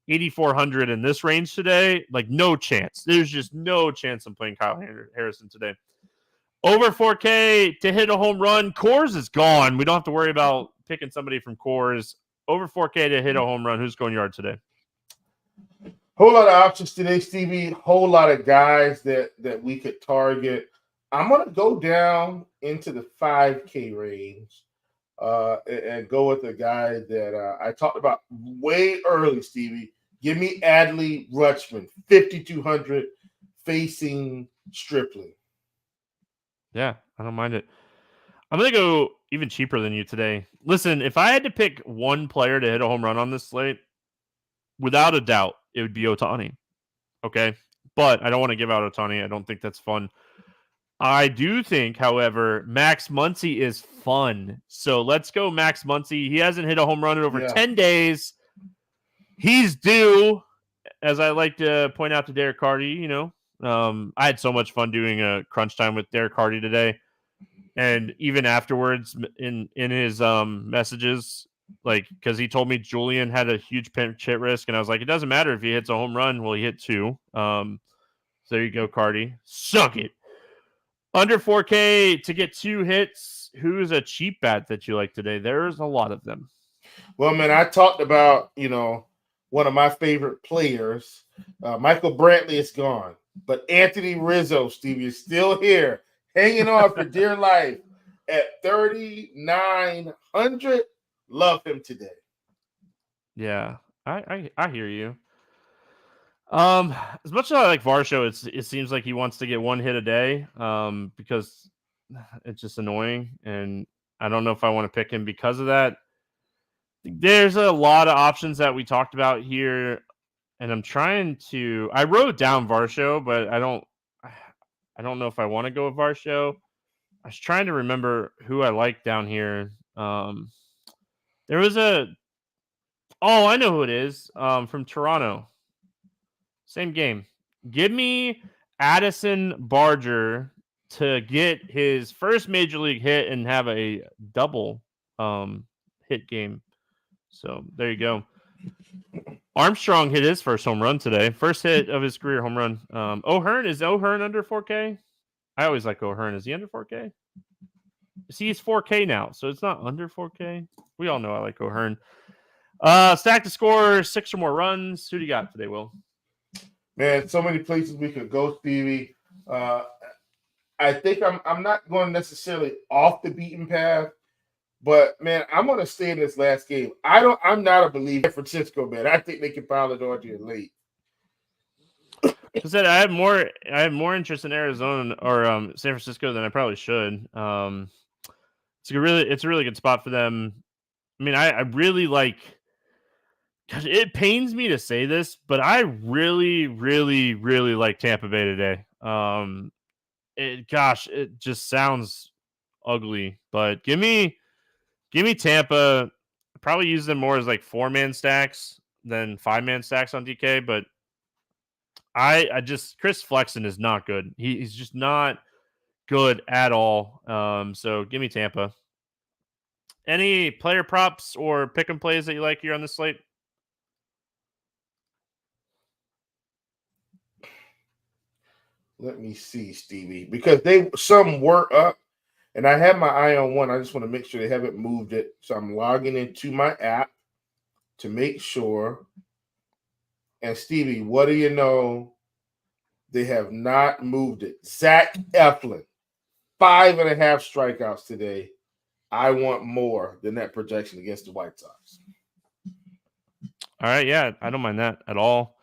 8,400 in this range today. Like, no chance. There's just no chance I'm playing Kyle Harrison today. Over 4K to hit a home run. Coors is gone. We don't have to worry about picking somebody from Coors. Over 4K to hit a home run. Who's going yard today? Whole lot of options today, Stevie. Whole lot of guys that we could target. I'm going to go down into the 5K range and go with a guy that I talked about way early, Stevie. Give me Adley Rutschman, 5,200 facing Stripling. Yeah, I don't mind it. I'm going to go even cheaper than you today. Listen, if I had to pick one player to hit a home run on this slate, without a doubt, it would be Ohtani. Okay? But I don't want to give out Ohtani. I don't think that's fun. I do think, however, Max Muncy is fun. So let's go Max Muncy. He hasn't hit a home run in over 10 days. He's due, as I like to point out to Derek Carty, I had so much fun doing a crunch time with Derek Carty today. And even afterwards in his messages, like, because he told me Julian had a huge pinch hit risk, and I was like, it doesn't matter if he hits a home run. Well, he hit 2. So there you go, Carty. Suck it. Under 4K to get 2 hits. Who's a cheap bat that you like today? There's a lot of them. Well, man, I talked about, one of my favorite players. Michael Brantley is gone. But Anthony Rizzo, Stevie, is still here, hanging on for dear life at 3,900. Love him today. Yeah, I hear you. As much as I like Varsho, it seems like he wants to get 1 hit a day, because it's just annoying, and I don't know if I want to pick him because of that. There's a lot of options that we talked about here, and I wrote down Varsho, but I don't know if I want to go with Varsho. I was trying to remember who I like down here. There was I know who it is. From Toronto. Same game. Give me Addison Barger to get his first major league hit and have a double hit game. So there you go. Armstrong hit his first home run today. First hit of his career home run. Is O'Hearn under 4K? I always like O'Hearn. Is he under 4K? See, he's 4K now, so it's not under 4K. We all know I like O'Hearn. Stack to score 6 or more runs. Who do you got today, Will? Man, so many places we could go, Stevie. I think I'm not going necessarily off the beaten path, but man, I'm going to stay in this last game. I'm not a believer in San Francisco, man. I think they can pile it on you late. I said I have more interest in Arizona or San Francisco than I probably should. It's a really good spot for them. I mean, I really like. Gosh, it pains me to say this, but I really, really, really like Tampa Bay today. It just sounds ugly, but give me Tampa. Probably use them more as like 4-man stacks than 5-man stacks on DK, but I just Chris Flexen is not good. He's just not good at all. So give me Tampa. Any player props or pick and plays that you like here on the slate? Let me see, Stevie, because some were up, and I have my eye on one. I just want to make sure they haven't moved it. So I'm logging into my app to make sure. And Stevie, what do you know? They have not moved it. Zach Eflin, 5.5 strikeouts today. I want more than that projection against the White Sox. All right, yeah, I don't mind that at all.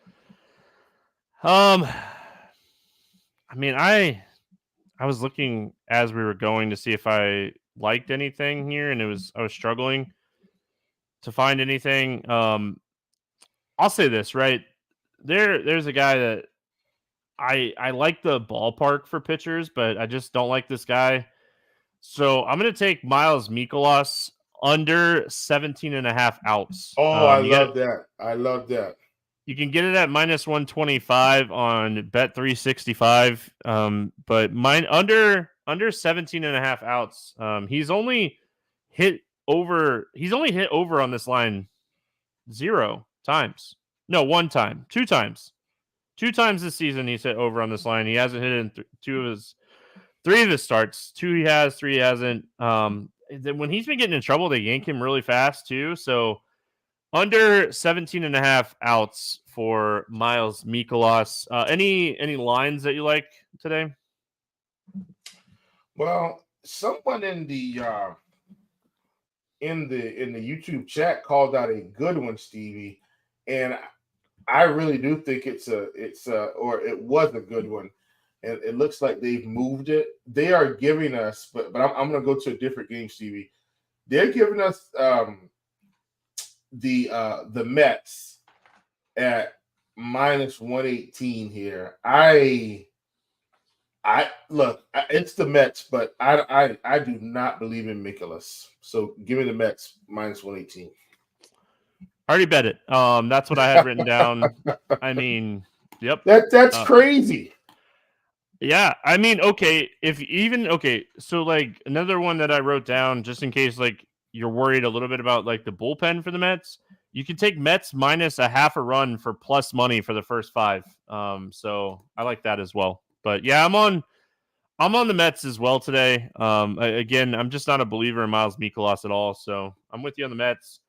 I mean, I was looking as we were going to see if I liked anything here, and I was struggling to find anything. I'll say this, right? There's a guy that I like the ballpark for pitchers, but I just don't like this guy. So I'm going to take Miles Mikolas under 17.5 outs. Oh, I love that. I love that. You can get it at minus 125 on Bet365. But mine under 17.5 outs. He's only hit over on this line 0 times. No, 1 time, 2 times. 2 times this season he's hit over on this line. He hasn't hit it in 3 of his starts. 2 he has, 3 he hasn't. When he's been getting in trouble, they yank him really fast too. So under 17.5 outs for Miles Mikolas. Any lines that you like today? Well, someone in the YouTube chat called out a good one, Stevie, and I really do think it was a good one, and it looks like they've moved it. They are giving us, but I'm going to go to a different game, Stevie. They're giving us the Mets at minus 118 here. I look, it's the Mets, but I do not believe in Mikolas. So give me the Mets minus 118. I already bet it. That's what I had written down. I mean, yep. That's crazy. Yeah, I mean, okay. So like another one that I wrote down just in case like you're worried a little bit about like the bullpen for the Mets. You can take Mets minus a half a run for plus money for the first 5. So I like that as well. But yeah, I'm on the Mets as well today. Again, I'm just not a believer in Miles Mikolas at all. So I'm with you on the Mets.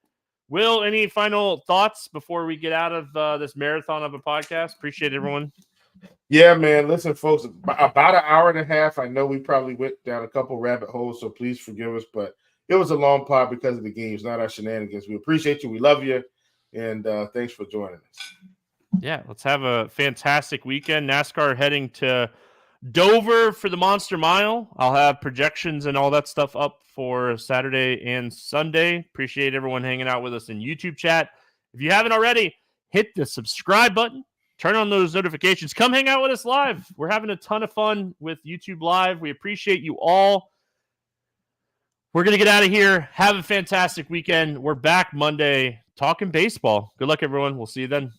Will, any final thoughts before we get out of this marathon of a podcast? Appreciate it, everyone. Yeah, man. Listen, folks, about an hour and a half. I know we probably went down a couple rabbit holes, so please forgive us. But it was a long pod because of the games, not our shenanigans. We appreciate you. We love you. And thanks for joining us. Yeah, let's have a fantastic weekend. NASCAR heading to Dover for the Monster Mile. I'll have projections and all that stuff up for Saturday and Sunday. Appreciate everyone hanging out with us in YouTube chat. If you haven't already, hit the subscribe button. Turn on those notifications. Come hang out with us live. We're having a ton of fun with YouTube Live. We appreciate you all. We're going to get out of here. Have a fantastic weekend. We're back Monday talking baseball. Good luck, everyone. We'll see you then.